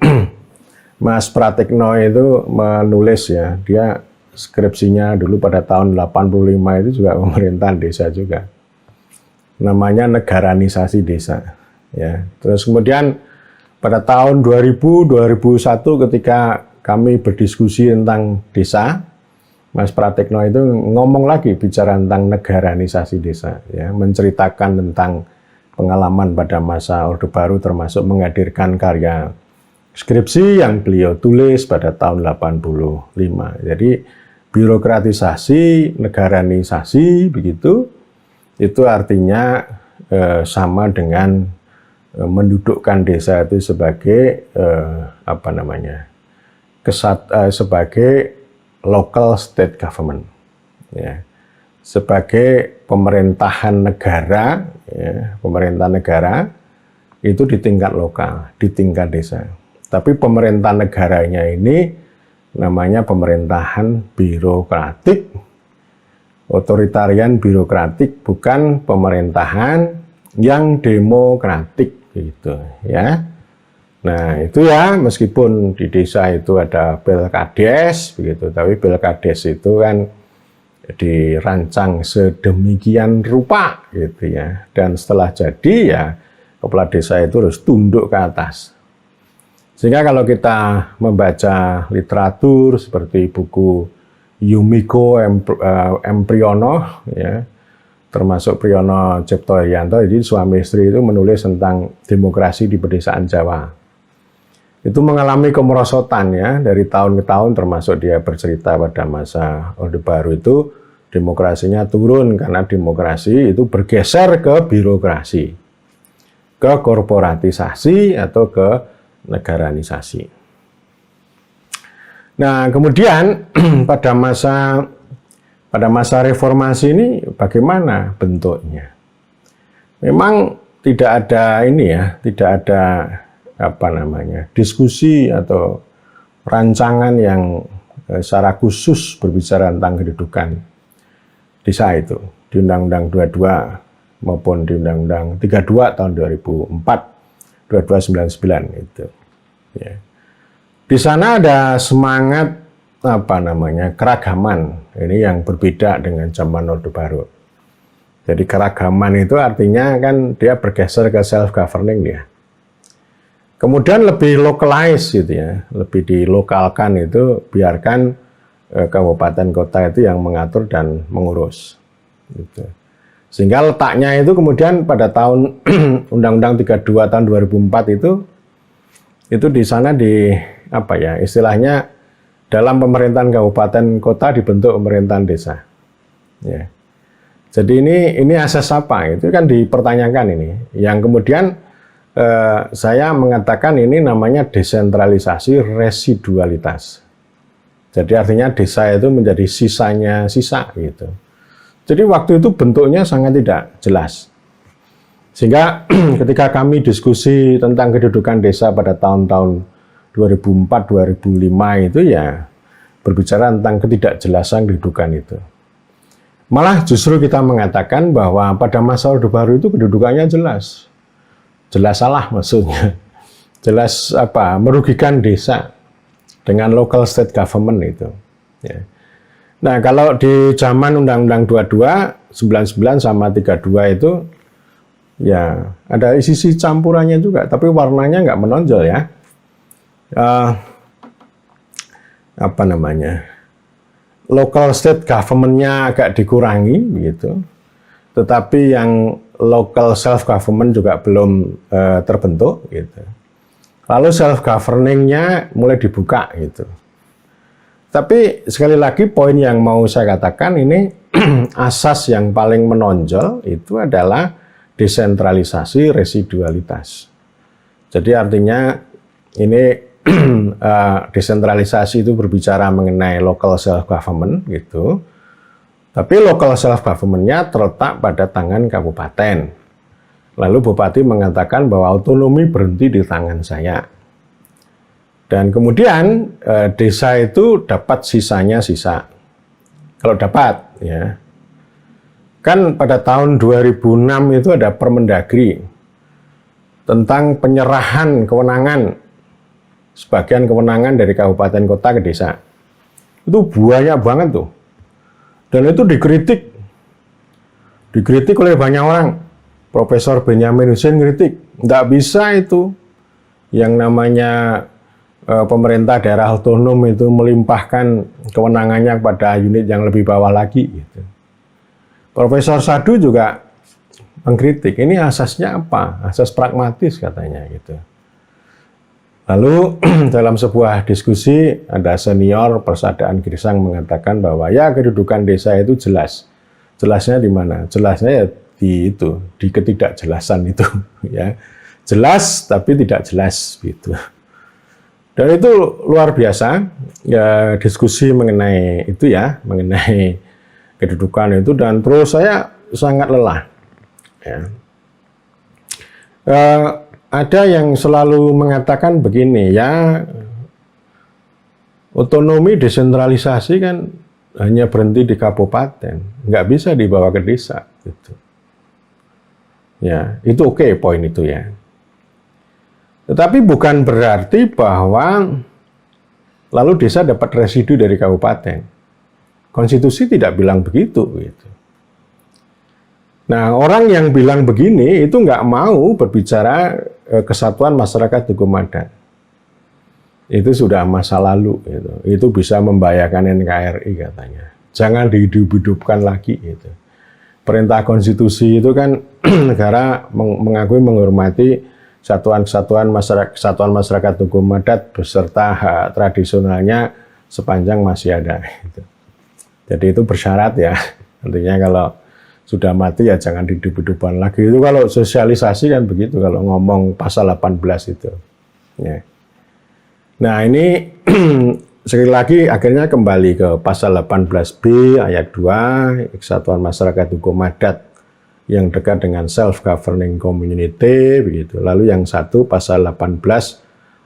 Mas Pratikno itu menulis ya, dia skripsinya dulu pada tahun 85 itu juga pemerintahan desa juga. Namanya negaranisasi desa. Ya. Terus kemudian pada tahun 2000-2001 ketika kami berdiskusi tentang desa, Mas Pratikno itu ngomong lagi bicara tentang negaranisasi desa, ya, menceritakan tentang pengalaman pada masa Orde Baru termasuk menghadirkan karya skripsi yang beliau tulis pada tahun 85. Jadi birokratisasi, negaranisasi begitu, itu artinya sama dengan mendudukkan desa itu sebagai sebagai local state government, ya, sebagai pemerintahan negara, ya, pemerintah negara itu di tingkat lokal, di tingkat desa. Tapi pemerintah negaranya ini namanya pemerintahan birokratik, otoritarian birokratik, bukan pemerintahan yang demokratik, gitu, ya. Nah, itu ya, meskipun di desa itu ada Pelkades, begitu, tapi Pelkades itu kan dirancang sedemikian rupa, gitu ya. Dan setelah jadi ya, kepala desa itu harus tunduk ke atas. Sehingga kalau kita membaca literatur seperti buku Yumiko M. Priyono, ya, termasuk Priyono Cipto Irianto, jadi suami istri itu menulis tentang demokrasi di pedesaan Jawa. Itu mengalami kemerosotan ya dari tahun ke tahun, termasuk dia bercerita pada masa Orde Baru itu demokrasinya turun karena demokrasi itu bergeser ke birokrasi, ke korporatisasi atau ke negaranisasi. Nah, kemudian pada masa reformasi ini bagaimana bentuknya? Memang tidak ada tidak ada diskusi atau rancangan yang secara khusus berbicara tentang kedudukan desa itu di Undang-Undang 22 maupun di Undang-Undang 32 tahun 2004, 2299 itu. Ya. Di sana ada semangat keragaman, ini yang berbeda dengan zaman Orde Baru. Jadi keragaman itu artinya kan dia bergeser ke self governing dia. Kemudian lebih localize gitu ya, lebih dilokalkan itu, biarkan kabupaten kota itu yang mengatur dan mengurus. Gitu. Sehingga letaknya itu kemudian pada tahun Undang-Undang 32 tahun 2004 itu di sana istilahnya dalam pemerintahan kabupaten kota dibentuk pemerintahan desa. Ya. Jadi ini asas apa? Itu kan dipertanyakan ini. Yang kemudian saya mengatakan ini namanya desentralisasi residualitas. Jadi artinya desa itu menjadi sisanya sisa gitu. Jadi waktu itu bentuknya sangat tidak jelas. Sehingga ketika kami diskusi tentang kedudukan desa pada tahun-tahun 2004-2005 itu ya berbicara tentang ketidakjelasan kedudukan itu. Malah justru kita mengatakan bahwa pada masa Orde Baru itu kedudukannya jelas. Jelas salah maksudnya. Jelas merugikan desa dengan local state government itu. Ya. Nah, kalau di zaman Undang-Undang 22, 99 sama 32 itu ya ada sisi campurannya juga, tapi warnanya nggak menonjol ya. Local state government-nya agak dikurangi begitu. Tetapi yang local self government juga belum terbentuk gitu. Lalu self governing-nya mulai dibuka gitu. Tapi sekali lagi poin yang mau saya katakan ini asas yang paling menonjol itu adalah desentralisasi residualitas. Jadi artinya ini desentralisasi itu berbicara mengenai local self government gitu. Tapi local self government-nya terletak pada tangan kabupaten. Lalu bupati mengatakan bahwa otonomi berhenti di tangan saya. Dan kemudian desa itu dapat sisanya sisa. Kalau dapat, ya. Kan pada tahun 2006 itu ada Permendagri tentang penyerahan kewenangan, sebagian kewenangan dari kabupaten kota ke desa. Itu banyak banget tuh. Dan itu dikritik oleh banyak orang. Profesor Benyamin Hussein kritik, nggak bisa itu yang namanya pemerintah daerah otonom itu melimpahkan kewenangannya kepada unit yang lebih bawah lagi. Gitu. Profesor Sadu juga mengkritik, ini asasnya apa? Asas pragmatis katanya gitu. Lalu dalam sebuah diskusi ada senior Persaudaraan Girsang mengatakan bahwa ya kedudukan desa itu jelas. Jelasnya di mana? Jelasnya ya di ketidakjelasan itu ya. Jelas tapi tidak jelas gitu. Dan itu luar biasa ya, diskusi mengenai itu ya, mengenai kedudukan itu, dan terus saya sangat lelah ya. Ada yang selalu mengatakan begini ya, otonomi desentralisasi kan hanya berhenti di kabupaten, nggak bisa dibawa ke desa gitu. Ya, itu oke poin itu ya. Tetapi bukan berarti bahwa lalu desa dapat residu dari kabupaten. Konstitusi tidak bilang begitu gitu. Nah, orang yang bilang begini itu nggak mau berbicara kesatuan masyarakat hukum adat. Itu sudah masa lalu gitu. Itu bisa membahayakan NKRI katanya. Jangan dihidup-hidupkan lagi gitu. Perintah konstitusi itu kan negara mengakui menghormati kesatuan masyarakat hukum adat beserta hak tradisionalnya sepanjang masih ada. Gitu. Jadi itu bersyarat ya. Artinya kalau sudah mati ya jangan dihidup-hidupkan lagi. Itu kalau sosialisasi kan begitu kalau ngomong pasal 18 itu. Ya. Nah ini sekali lagi akhirnya kembali ke pasal 18B ayat 2 Kesatuan Masyarakat Hukum Adat yang dekat dengan self-governing community begitu. Lalu yang satu pasal 18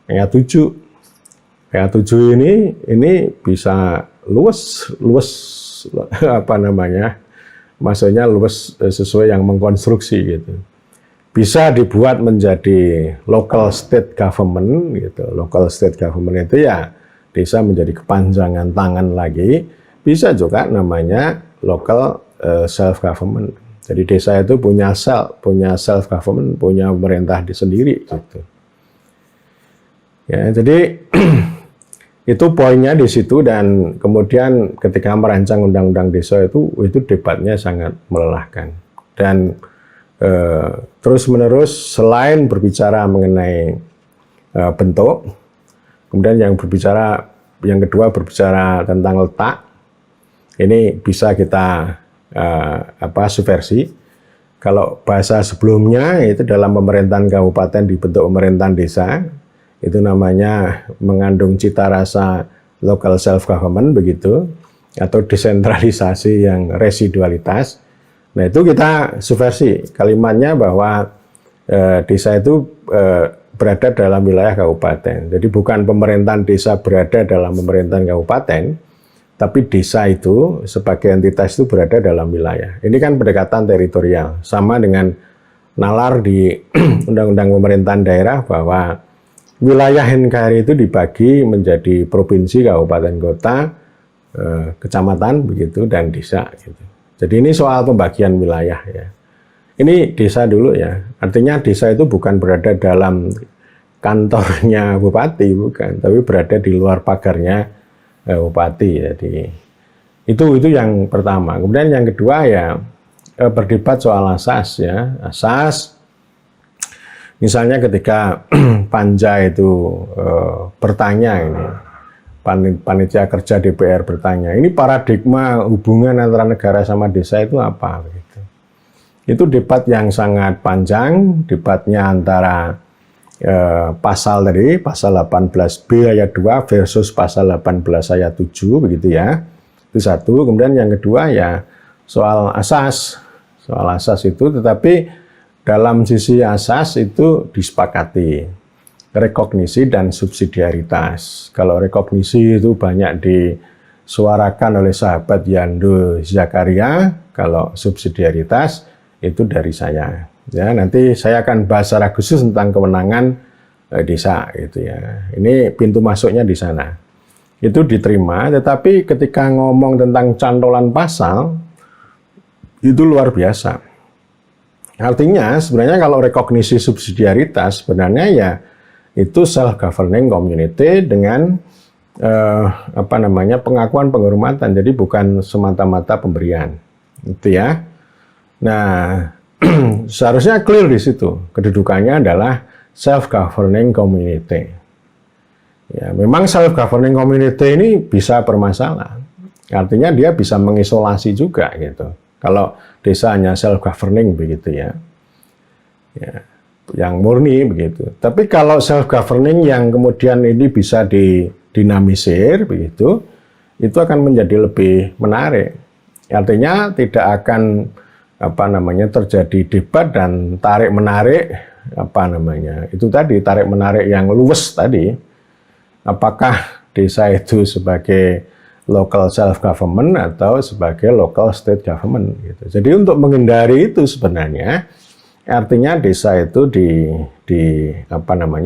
ayat 7. Ayat 7 ini bisa luwes apa namanya? Maksudnya luwes sesuai yang mengkonstruksi gitu. Bisa dibuat menjadi local state government gitu. Local state government itu ya desa menjadi kepanjangan tangan lagi, bisa juga namanya local self government. Jadi desa itu punya self government, punya pemerintah sendiri gitu. Ya, jadi itu poinnya di situ, dan kemudian ketika merancang undang-undang desa itu debatnya sangat melelahkan. Dan terus-menerus selain berbicara mengenai bentuk, kemudian yang kedua berbicara tentang letak. Ini bisa kita subversi. Kalau bahasa sebelumnya itu dalam pemerintahan kabupaten dibentuk pemerintahan desa, itu namanya mengandung cita rasa local self government begitu, atau desentralisasi yang residualitas. Nah itu kita subversi kalimatnya bahwa desa itu berada dalam wilayah kabupaten. Jadi bukan pemerintahan desa berada dalam pemerintahan kabupaten, tapi desa itu sebagai entitas itu berada dalam wilayah. Ini kan pendekatan teritorial, sama dengan nalar di Undang-Undang Pemerintahan Daerah bahwa wilayah NKRI itu dibagi menjadi provinsi, kabupaten, kota, kecamatan begitu, dan desa gitu. Jadi ini soal pembagian wilayah ya. Ini desa dulu ya. Artinya desa itu bukan berada dalam kantornya bupati, bukan, tapi berada di luar pagarnya bupati. Jadi itu yang pertama. Kemudian yang kedua ya berdebat soal asas ya. Asas misalnya ketika Panja itu bertanya ini, panitia kerja DPR bertanya, ini paradigma hubungan antara negara sama desa itu apa? Gitu. Itu debat yang sangat panjang, debatnya antara pasal tadi, pasal 18B ayat 2 versus pasal 18 ayat 7 begitu ya. Itu satu. Kemudian yang kedua ya soal asas. Soal asas itu, tetapi dalam sisi asas itu disepakati rekognisi dan subsidiaritas. Kalau rekognisi itu banyak disuarakan oleh sahabat Yando Zakaria, kalau subsidiaritas itu dari saya. Ya, nanti saya akan bahas secara khusus tentang kewenangan desa gitu ya. Ini pintu masuknya di sana. Itu diterima, tetapi ketika ngomong tentang cantolan pasal itu luar biasa. Artinya sebenarnya kalau rekognisi subsidiaritas sebenarnya ya itu self governing community dengan pengakuan penghormatan. Jadi bukan semata-mata pemberian. Itu ya. Nah, seharusnya clear di situ. Kedudukannya adalah self-governing community. Ya, memang self-governing community ini bisa bermasalah. Artinya dia bisa mengisolasi juga gitu. Kalau desa hanya self-governing begitu ya. Ya, yang murni begitu. Tapi kalau self-governing yang kemudian ini bisa didinamisir begitu, itu akan menjadi lebih menarik. Artinya tidak akan terjadi debat dan tarik menarik itu tadi tarik menarik yang luwes tadi, apakah desa itu sebagai local self government atau sebagai local state government gitu. Jadi untuk menghindari itu sebenarnya artinya desa itu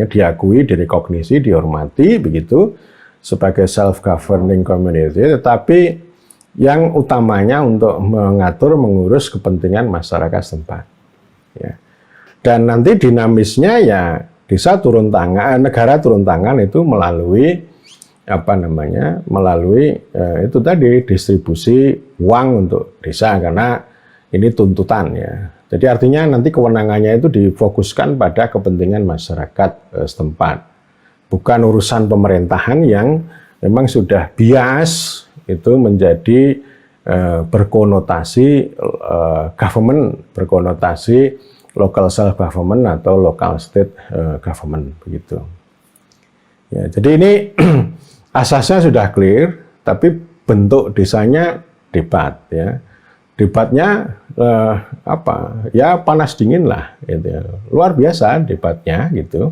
diakui, direkognisi, dihormati begitu sebagai self governing community, tetapi yang utamanya untuk mengatur, mengurus kepentingan masyarakat setempat. Ya. Dan nanti dinamisnya ya desa turun tangan, negara turun tangan itu melalui itu tadi distribusi uang untuk desa karena ini tuntutan ya. Jadi artinya nanti kewenangannya itu difokuskan pada kepentingan masyarakat setempat, bukan urusan pemerintahan yang memang sudah bias itu menjadi berkonotasi government, berkonotasi local self government atau local state government begitu. Ya, jadi ini asasnya sudah clear, tapi bentuk desanya debat ya. Debatnya ya panas dingin lah gitu ya. Luar biasa debatnya gitu.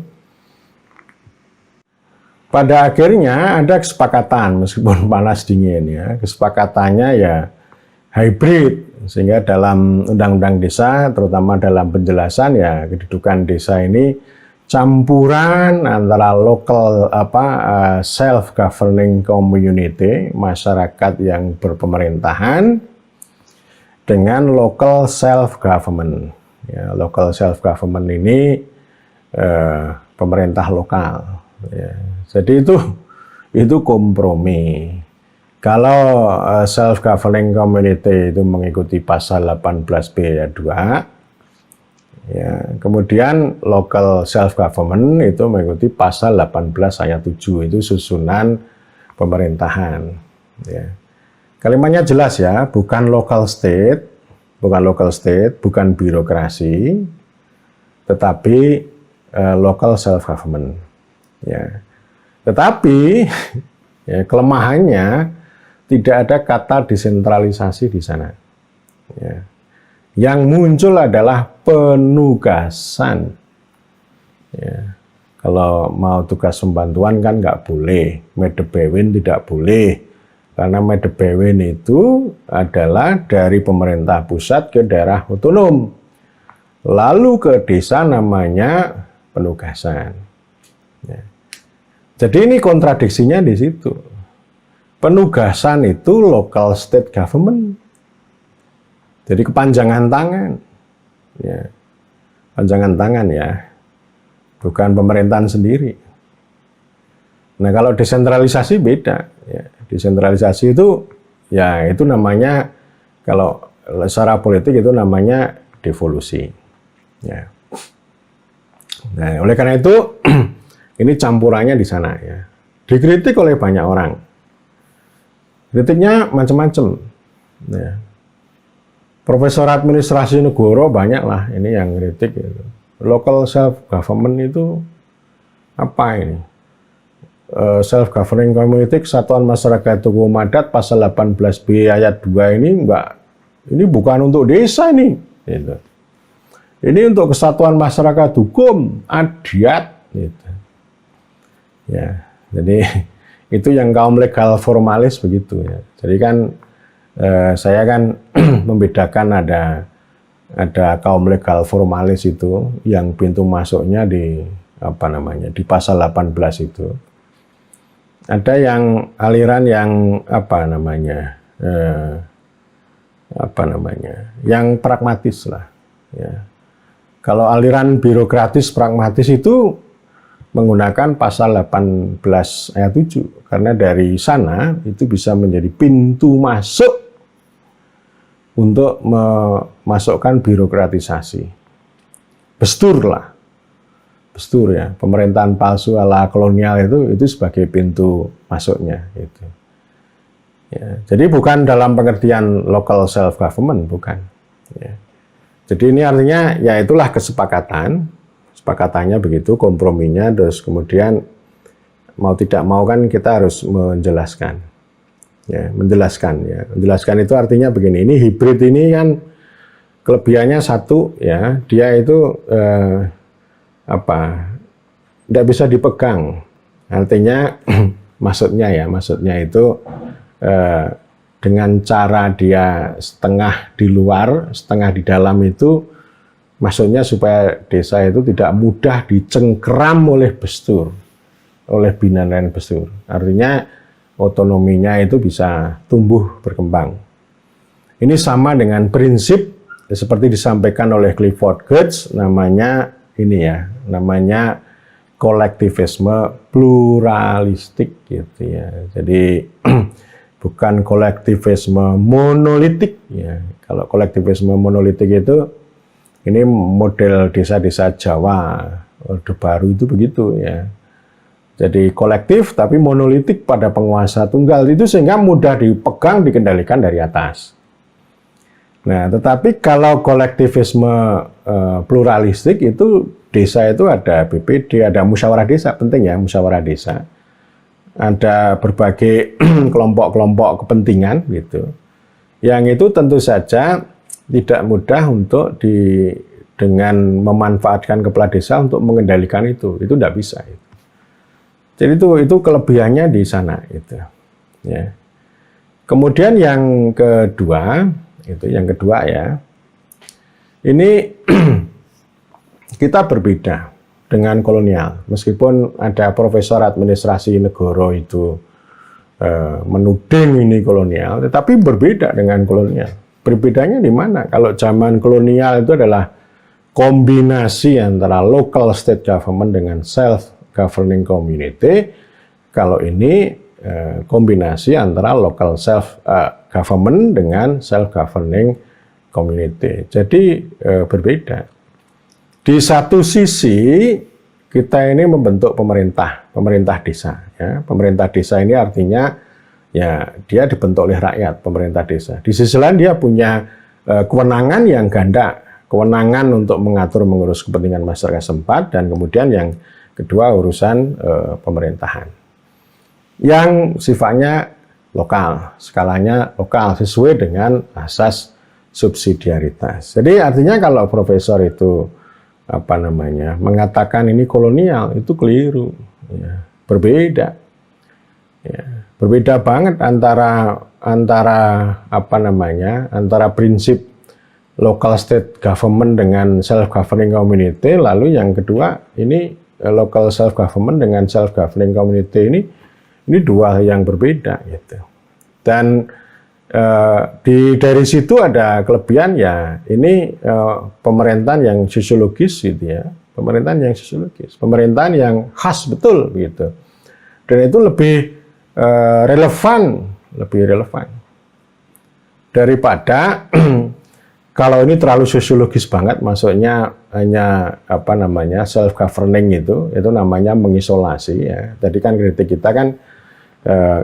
Pada akhirnya ada kesepakatan meskipun panas dingin ya. Kesepakatannya ya hybrid, sehingga dalam undang-undang desa terutama dalam penjelasan ya kedudukan desa ini campuran antara local self governing community, masyarakat yang berpemerintahan dengan local self government. Ya, local self government ini pemerintah lokal ya. Jadi itu kompromi. Kalau self governing community itu mengikuti pasal 18B ayat 2, ya, kemudian local self government itu mengikuti pasal 18 ayat 7, itu susunan pemerintahan. Ya. Kalimatnya jelas ya, bukan local state, bukan birokrasi, tetapi local self government. Ya. Tetapi ya, kelemahannya tidak ada kata desentralisasi di sana. Ya. Yang muncul adalah penugasan. Ya. Kalau mau tugas pembantuan kan nggak boleh, medebewin tidak boleh, karena medebewin itu adalah dari pemerintah pusat ke daerah otonom, lalu ke desa namanya penugasan. Ya. Jadi ini kontradiksinya di situ. Penugasan itu local state government. Jadi kepanjangan tangan. Ya. Panjangan tangan ya. Bukan pemerintahan sendiri. Nah, kalau desentralisasi beda. Ya. Desentralisasi itu ya itu namanya, kalau secara politik itu namanya devolusi. Ya. Nah, oleh karena itu ini campurannya di sana ya. Dikritik oleh banyak orang. Kritiknya macam-macam. Ya. Profesor administrasi negara banyak lah ini yang kritik. Gitu. Local self government itu Apa ini? Self-governing community, kesatuan masyarakat hukum adat, pasal 18B ayat 2 ini bukan untuk desa ini. Gitu. Ini untuk kesatuan masyarakat hukum adat. Gitu. Ya, jadi itu yang kaum legal formalis begitu ya. Jadi kan saya kan membedakan ada kaum legal formalis itu yang pintu masuknya di di pasal 18 itu. Ada yang aliran yang yang pragmatis lah. Ya. Kalau aliran birokratis pragmatis itu menggunakan pasal 18 ayat 7 karena dari sana itu bisa menjadi pintu masuk untuk memasukkan birokratisasi. Bestur lah. Bestur ya, pemerintahan palsu ala kolonial itu sebagai pintu masuknya gitu. Ya, jadi bukan dalam pengertian local self government, bukan. Ya. Jadi ini artinya ya itulah kesepakatannya begitu, komprominya, terus kemudian mau tidak mau kan kita harus menjelaskan. Ya, menjelaskan itu artinya begini, ini hibrid ini kan kelebihannya satu ya, dia itu tidak bisa dipegang, artinya maksudnya itu dengan cara dia setengah di luar setengah di dalam itu, maksudnya supaya desa itu tidak mudah dicengkeram oleh bestur, oleh binaan bestur, artinya otonominya itu bisa tumbuh berkembang. Ini sama dengan prinsip seperti disampaikan oleh Clifford Geertz, namanya kolektivisme pluralistik gitu ya. Jadi bukan kolektivisme monolitik ya. Kalau kolektivisme monolitik itu ini model desa-desa Jawa Orde Baru itu begitu ya. Jadi kolektif tapi monolitik pada penguasa tunggal itu sehingga mudah dipegang, dikendalikan dari atas. Nah, tetapi kalau kolektivisme pluralistik itu desa itu ada BPD, ada musyawarah desa, penting ya musyawarah desa. Ada berbagai kelompok-kelompok kepentingan gitu. Yang itu tentu saja tidak mudah untuk dengan memanfaatkan kepala desa untuk mengendalikan itu tidak bisa. Jadi itu kelebihannya di sana itu. Ya. Kemudian yang kedua ya, ini kita berbeda dengan kolonial. Meskipun ada profesor administrasi negara itu menuding ini kolonial, tetapi berbeda dengan kolonial. Berbedanya di mana? Kalau zaman kolonial itu adalah kombinasi antara local state government dengan self-governing community. Kalau ini kombinasi antara local self-government dengan self-governing community. Jadi berbeda. Di satu sisi kita ini membentuk pemerintah desa. Ya. Pemerintah desa ini artinya ya dia dibentuk oleh rakyat, pemerintah desa. Di sisi lain dia punya kewenangan yang ganda, kewenangan untuk mengatur mengurus kepentingan masyarakat setempat, dan kemudian yang kedua urusan pemerintahan yang sifatnya lokal, skalanya lokal sesuai dengan asas subsidiaritas. Jadi artinya kalau profesor itu mengatakan ini kolonial, itu keliru, ya, berbeda, ya, berbeda banget antara prinsip local state government dengan self governing community, lalu yang kedua ini local self government dengan self governing community ini dua hal yang berbeda gitu. Dan dari situ ada kelebihan ya, ini pemerintahan yang sosiologis gitu ya, pemerintahan yang khas betul gitu, dan itu lebih relevan daripada kalau ini terlalu sosiologis banget, maksudnya hanya self governing itu namanya mengisolasi ya. Tadi kan kritik kita kan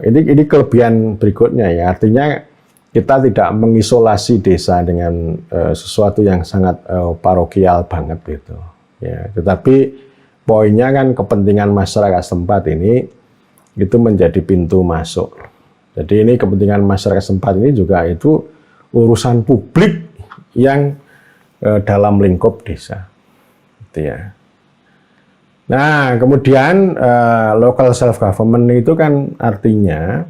ini kelebihan berikutnya ya, artinya kita tidak mengisolasi desa dengan sesuatu yang sangat parokial banget gitu ya, tetapi poinnya kan kepentingan masyarakat setempat ini itu menjadi pintu masuk. Jadi ini kepentingan masyarakat setempat ini juga itu urusan publik yang dalam lingkup desa. Gitu ya. Nah, kemudian local self government itu kan artinya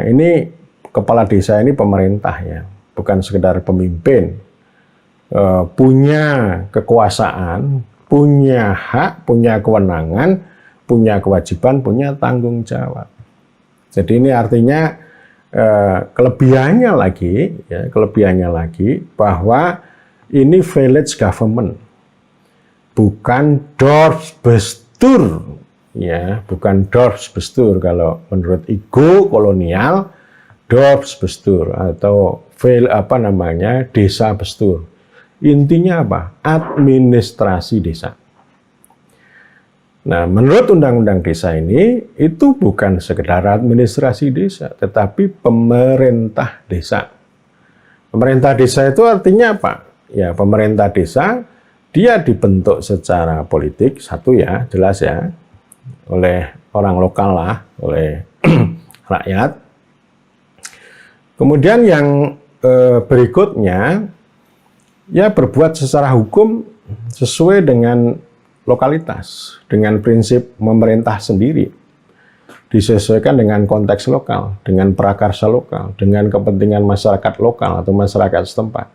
ini kepala desa ini pemerintah ya, bukan sekedar pemimpin, punya kekuasaan, punya hak, punya kewenangan, punya kewajiban, punya tanggung jawab. Jadi ini artinya kelebihannya lagi bahwa ini village government, bukan Dorpsbestuur, ya, bukan Dorpsbestuur. Kalau menurut Ego kolonial, Dorpsbestuur atau desa bestuur. Intinya apa? Administrasi desa. Nah, menurut Undang-Undang Desa ini, itu bukan sekedar administrasi desa, tetapi pemerintah desa. Pemerintah desa itu artinya apa? Ya, pemerintah desa, dia dibentuk secara politik, satu ya, jelas ya, oleh orang lokal lah, oleh rakyat. Kemudian yang berikutnya, ya berbuat secara hukum sesuai dengan lokalitas, dengan prinsip memerintah sendiri, disesuaikan dengan konteks lokal, dengan prakarsa lokal, dengan kepentingan masyarakat lokal atau masyarakat setempat.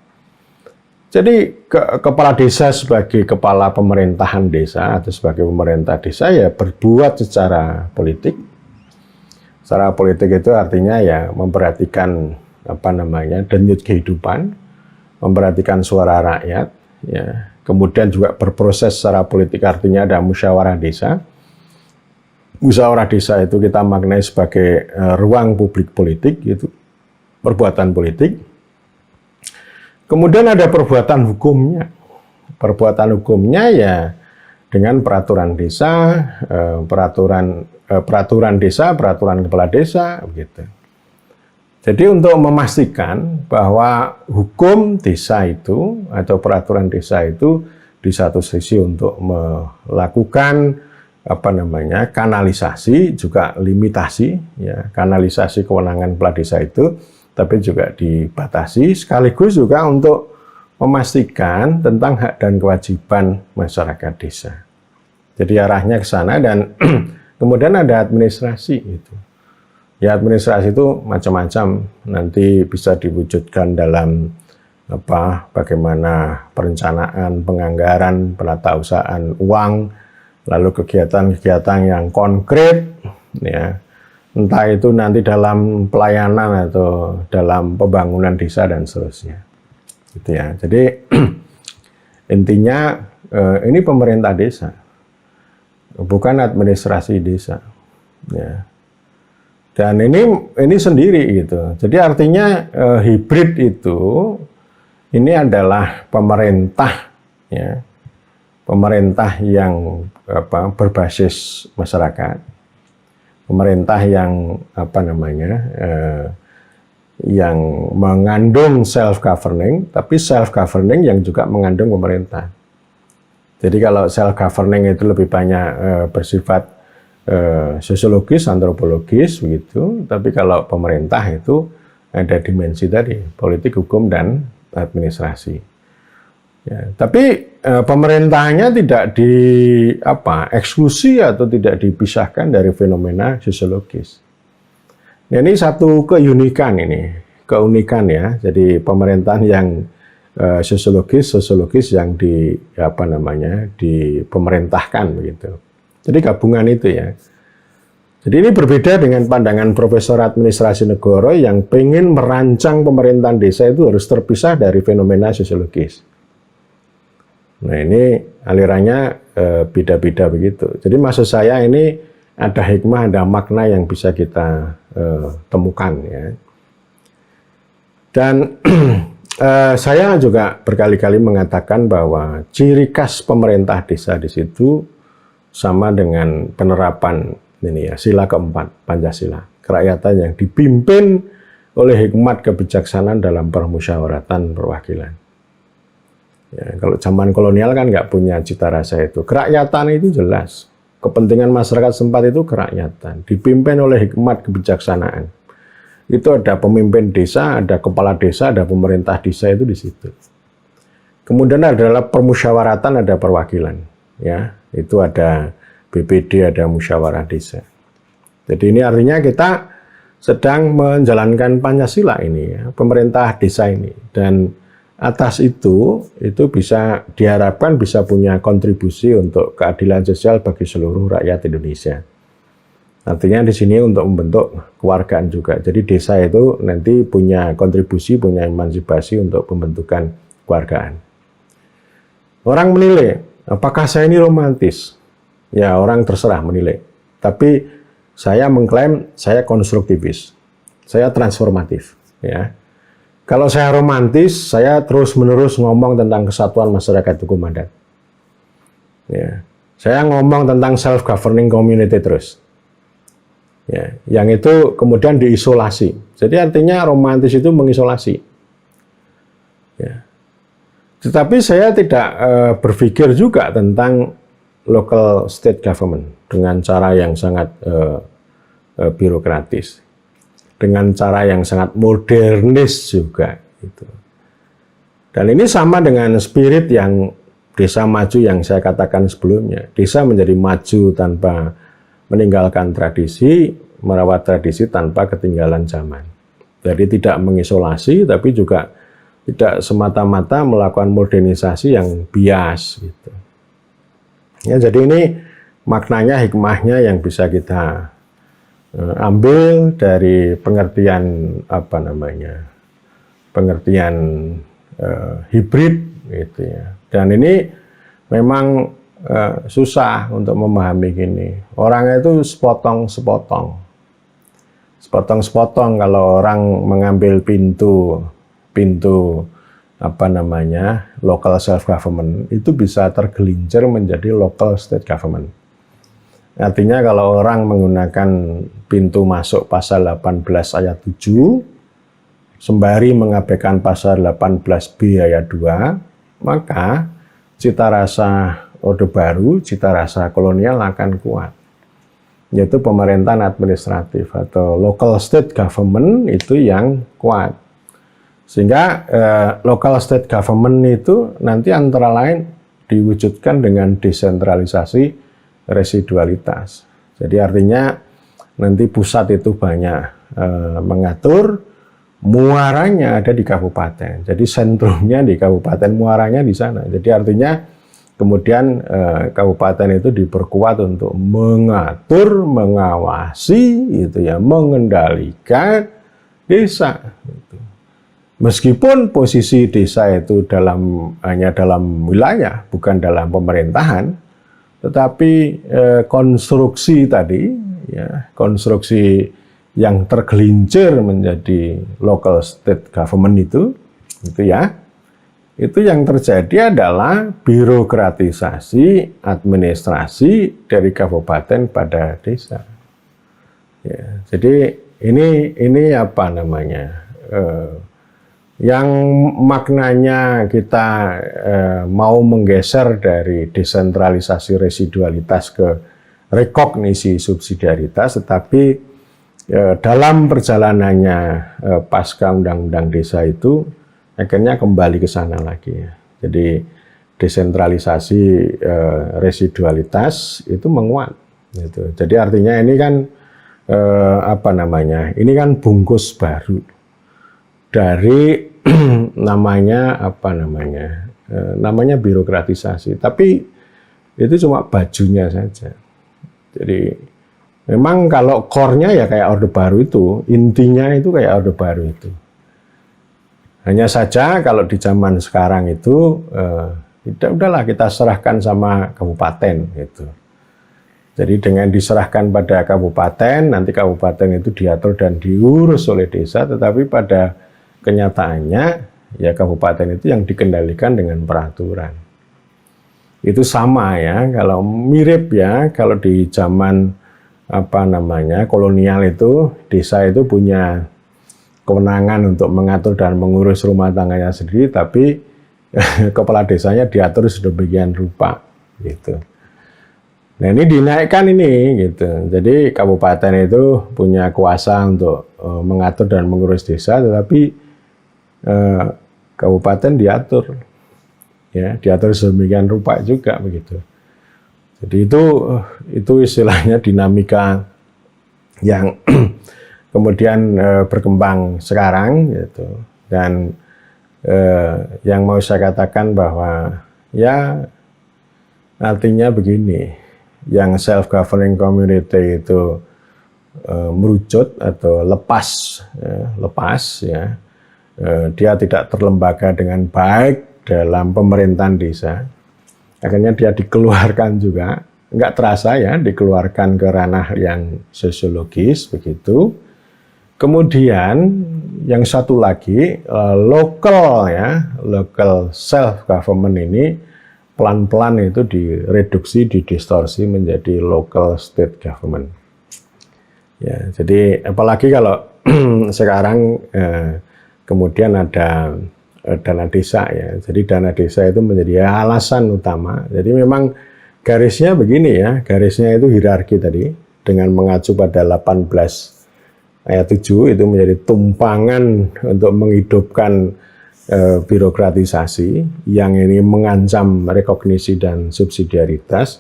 Jadi kepala desa sebagai kepala pemerintahan desa atau sebagai pemerintah desa ya berbuat secara politik. Secara politik itu artinya ya memperhatikan denyut kehidupan, memperhatikan suara rakyat, ya. Kemudian juga berproses secara politik, artinya ada musyawarah desa. Musyawarah desa itu kita maknai sebagai ruang publik politik, itu perbuatan politik. Kemudian ada perbuatan hukumnya. Perbuatan hukumnya ya dengan peraturan desa, peraturan desa, peraturan kepala desa, begitu. Jadi untuk memastikan bahwa hukum desa itu atau peraturan desa itu di satu sisi untuk melakukan kanalisasi, juga limitasi ya, kanalisasi kewenangan kepala desa itu, tapi juga dibatasi sekaligus juga untuk memastikan tentang hak dan kewajiban masyarakat desa. Jadi arahnya ke sana dan kemudian ada administrasi itu. Ya, administrasi itu macam-macam, nanti bisa diwujudkan dalam bagaimana perencanaan, penganggaran, penatausahaan uang, lalu kegiatan-kegiatan yang konkret, ya, entah itu nanti dalam pelayanan atau dalam pembangunan desa dan seterusnya, gitu ya. Jadi intinya ini pemerintah desa, bukan administrasi desa, ya. Dan ini sendiri gitu. Jadi artinya hibrid itu ini adalah pemerintah ya. Pemerintah yang berbasis masyarakat. Pemerintah yang yang mengandung self governing, tapi self governing yang juga mengandung pemerintah. Jadi kalau self governing itu lebih banyak bersifat sosiologis, antropologis begitu, tapi kalau pemerintah itu ada dimensi tadi, politik, hukum, dan administrasi. Ya, tapi pemerintahnya tidak eksklusi atau tidak dipisahkan dari fenomena sosiologis. Ya, ini satu keunikan keunikan ya. Jadi pemerintahan yang sosiologis yang dipemerintahkan begitu. Jadi gabungan itu ya. Jadi ini berbeda dengan pandangan Profesor Administrasi Negoro yang pengen merancang pemerintahan desa itu harus terpisah dari fenomena sosiologis. Nah ini alirannya beda-beda begitu. Jadi maksud saya ini ada hikmah, ada makna yang bisa kita temukan ya. Dan saya juga berkali-kali mengatakan bahwa ciri khas pemerintah desa di situ sama dengan penerapan sila keempat Pancasila, kerakyatan yang dipimpin oleh hikmat kebijaksanaan dalam permusyawaratan perwakilan. Ya, kalau zaman kolonial kan nggak punya cita rasa itu. Kerakyatan itu jelas. Kepentingan masyarakat setempat itu kerakyatan. Dipimpin oleh hikmat kebijaksanaan. Itu ada pemimpin desa, ada kepala desa, ada pemerintah desa itu di situ. Kemudian adalah permusyawaratan, ada perwakilan. Ya, itu ada BPD, ada musyawarah desa. Jadi ini artinya kita sedang menjalankan Pancasila ini, ya, pemerintah desa ini. Dan atas itu bisa diharapkan bisa punya kontribusi untuk keadilan sosial bagi seluruh rakyat Indonesia. Artinya di sini untuk membentuk kewargaan juga. Jadi desa itu nanti punya kontribusi, punya emansipasi untuk pembentukan kewargaan. Orang menilai, apakah saya ini romantis? Ya, orang terserah menilai. Tapi saya mengklaim saya konstruktivis, saya transformatif. Ya. Kalau saya romantis, saya terus-menerus ngomong tentang kesatuan masyarakat hukum adat. Ya. Saya ngomong tentang self-governing community terus. Ya. Yang itu kemudian diisolasi. Jadi artinya romantis itu mengisolasi. Ya. Tetapi saya tidak berpikir juga tentang local state government dengan cara yang sangat birokratis. Dengan cara yang sangat modernis juga. Gitu. Dan ini sama dengan spirit yang desa maju yang saya katakan sebelumnya. Desa menjadi maju tanpa meninggalkan tradisi, merawat tradisi tanpa ketinggalan zaman. Jadi tidak mengisolasi, tapi juga tidak semata-mata melakukan modernisasi yang bias. Gitu. Ya, jadi ini maknanya, hikmahnya yang bisa kita ambil dari pengertian pengertian hibrid gitu ya. Dan ini memang susah untuk memahami gini. Orangnya itu sepotong-sepotong kalau orang mengambil pintu local self government itu bisa tergelincir menjadi local state government. Artinya kalau orang menggunakan pintu masuk pasal 18 ayat 7, sembari mengabaikan pasal 18B ayat 2, maka cita rasa Orde Baru, cita rasa kolonial akan kuat. Yaitu pemerintahan administratif atau local state government itu yang kuat. Sehingga local state government itu nanti antara lain diwujudkan dengan desentralisasi residualitas. Jadi artinya nanti pusat itu banyak mengatur, muaranya ada di kabupaten. Jadi sentrumnya di kabupaten, muaranya di sana. Jadi artinya kemudian kabupaten itu diperkuat untuk mengatur, mengawasi, gitu ya, mengendalikan desa. Gitu. Meskipun posisi desa itu hanya dalam wilayah, bukan dalam pemerintahan. Tetapi konstruksi tadi, ya, konstruksi yang tergelincir menjadi local state government itu ya, itu yang terjadi adalah birokratisasi administrasi dari kabupaten pada desa. Ya, jadi ini apa namanya? Yang maknanya kita mau menggeser dari desentralisasi residualitas ke rekognisi subsidiaritas, tetapi dalam perjalanannya pasca Undang-Undang Desa itu akhirnya kembali ke sana lagi. Jadi desentralisasi residualitas itu menguat. Gitu. Jadi artinya ini kan ini kan bungkus baru dari namanya birokratisasi, tapi itu cuma bajunya saja. Jadi memang kalau core-nya ya kayak Orde Baru itu, intinya itu kayak Orde Baru itu. Hanya saja kalau di zaman sekarang itu udahlah kita serahkan sama kabupaten gitu. Jadi dengan diserahkan pada kabupaten, nanti kabupaten itu diatur dan diurus oleh desa, tetapi pada kenyataannya ya kabupaten itu yang dikendalikan dengan peraturan. Itu sama ya, kalau mirip ya, kalau di zaman kolonial itu desa itu punya kewenangan untuk mengatur dan mengurus rumah tangganya sendiri, tapi kepala desanya diatur sedemikian rupa gitu. Nah ini dinaikkan ini gitu. Jadi kabupaten itu punya kuasa untuk mengatur dan mengurus desa, tetapi kabupaten diatur, ya diatur sedemikian rupa juga begitu. Jadi itu istilahnya dinamika yang kemudian berkembang sekarang gitu. Dan yang mau saya katakan bahwa ya artinya begini, yang self-governing community itu merucut atau lepas ya, dia tidak terlembaga dengan baik dalam pemerintahan desa, akhirnya dia dikeluarkan juga, nggak terasa ya, dikeluarkan ke ranah yang sosiologis begitu. Kemudian yang satu lagi local self government ini pelan-pelan itu direduksi, didistorsi menjadi local state government. Ya, jadi apalagi kalau sekarang kemudian ada dana desa ya. Jadi dana desa itu menjadi alasan utama. Jadi memang garisnya begini ya, garisnya itu hierarki tadi dengan mengacu pada 18 ayat 7 itu menjadi tumpangan untuk menghidupkan birokratisasi yang ini mengancam rekognisi dan subsidiaritas.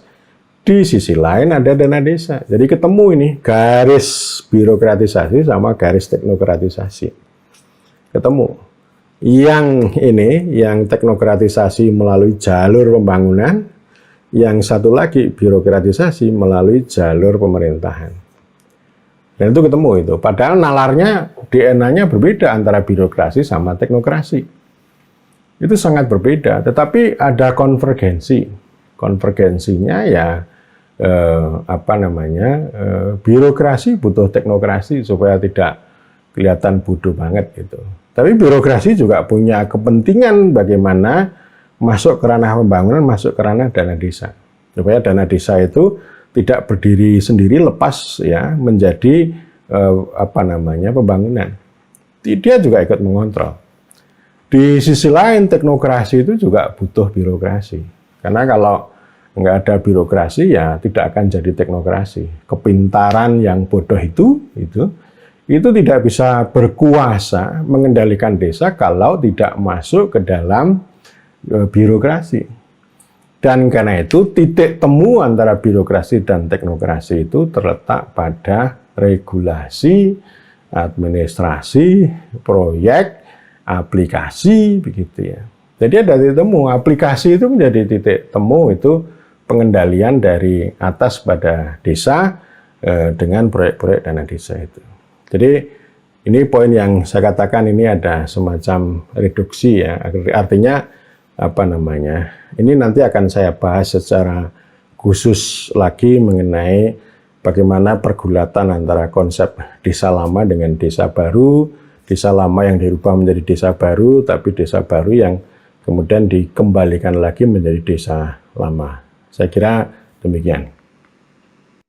Di sisi lain ada dana desa. Jadi ketemu ini garis birokratisasi sama garis teknokratisasi. Ketemu. Yang ini, yang teknokratisasi melalui jalur pembangunan, yang satu lagi birokratisasi melalui jalur pemerintahan. Dan itu ketemu itu. Padahal nalarnya, DNA-nya berbeda antara birokrasi sama teknokrasi. Itu sangat berbeda. Tetapi ada konvergensi. Konvergensinya ya birokrasi butuh teknokrasi supaya tidak kelihatan bodoh banget gitu. Tapi birokrasi juga punya kepentingan bagaimana masuk ke ranah pembangunan, masuk ke ranah dana desa. Supaya dana desa itu tidak berdiri sendiri lepas ya menjadi pembangunan. Dia juga ikut mengontrol. Di sisi lain teknokrasi itu juga butuh birokrasi. Karena kalau nggak ada birokrasi ya tidak akan jadi teknokrasi. Kepintaran yang bodoh itu tidak bisa berkuasa mengendalikan desa kalau tidak masuk ke dalam birokrasi. Dan karena itu titik temu antara birokrasi dan teknokrasi itu terletak pada regulasi, administrasi, proyek, aplikasi, begitu ya. Jadi ada titik temu, aplikasi itu menjadi titik temu itu pengendalian dari atas pada desa dengan proyek-proyek dana desa itu. Jadi ini poin yang saya katakan ini ada semacam reduksi ya, artinya ini nanti akan saya bahas secara khusus lagi mengenai bagaimana pergulatan antara konsep desa lama dengan desa baru, desa lama yang dirubah menjadi desa baru, tapi desa baru yang kemudian dikembalikan lagi menjadi desa lama. Saya kira demikian.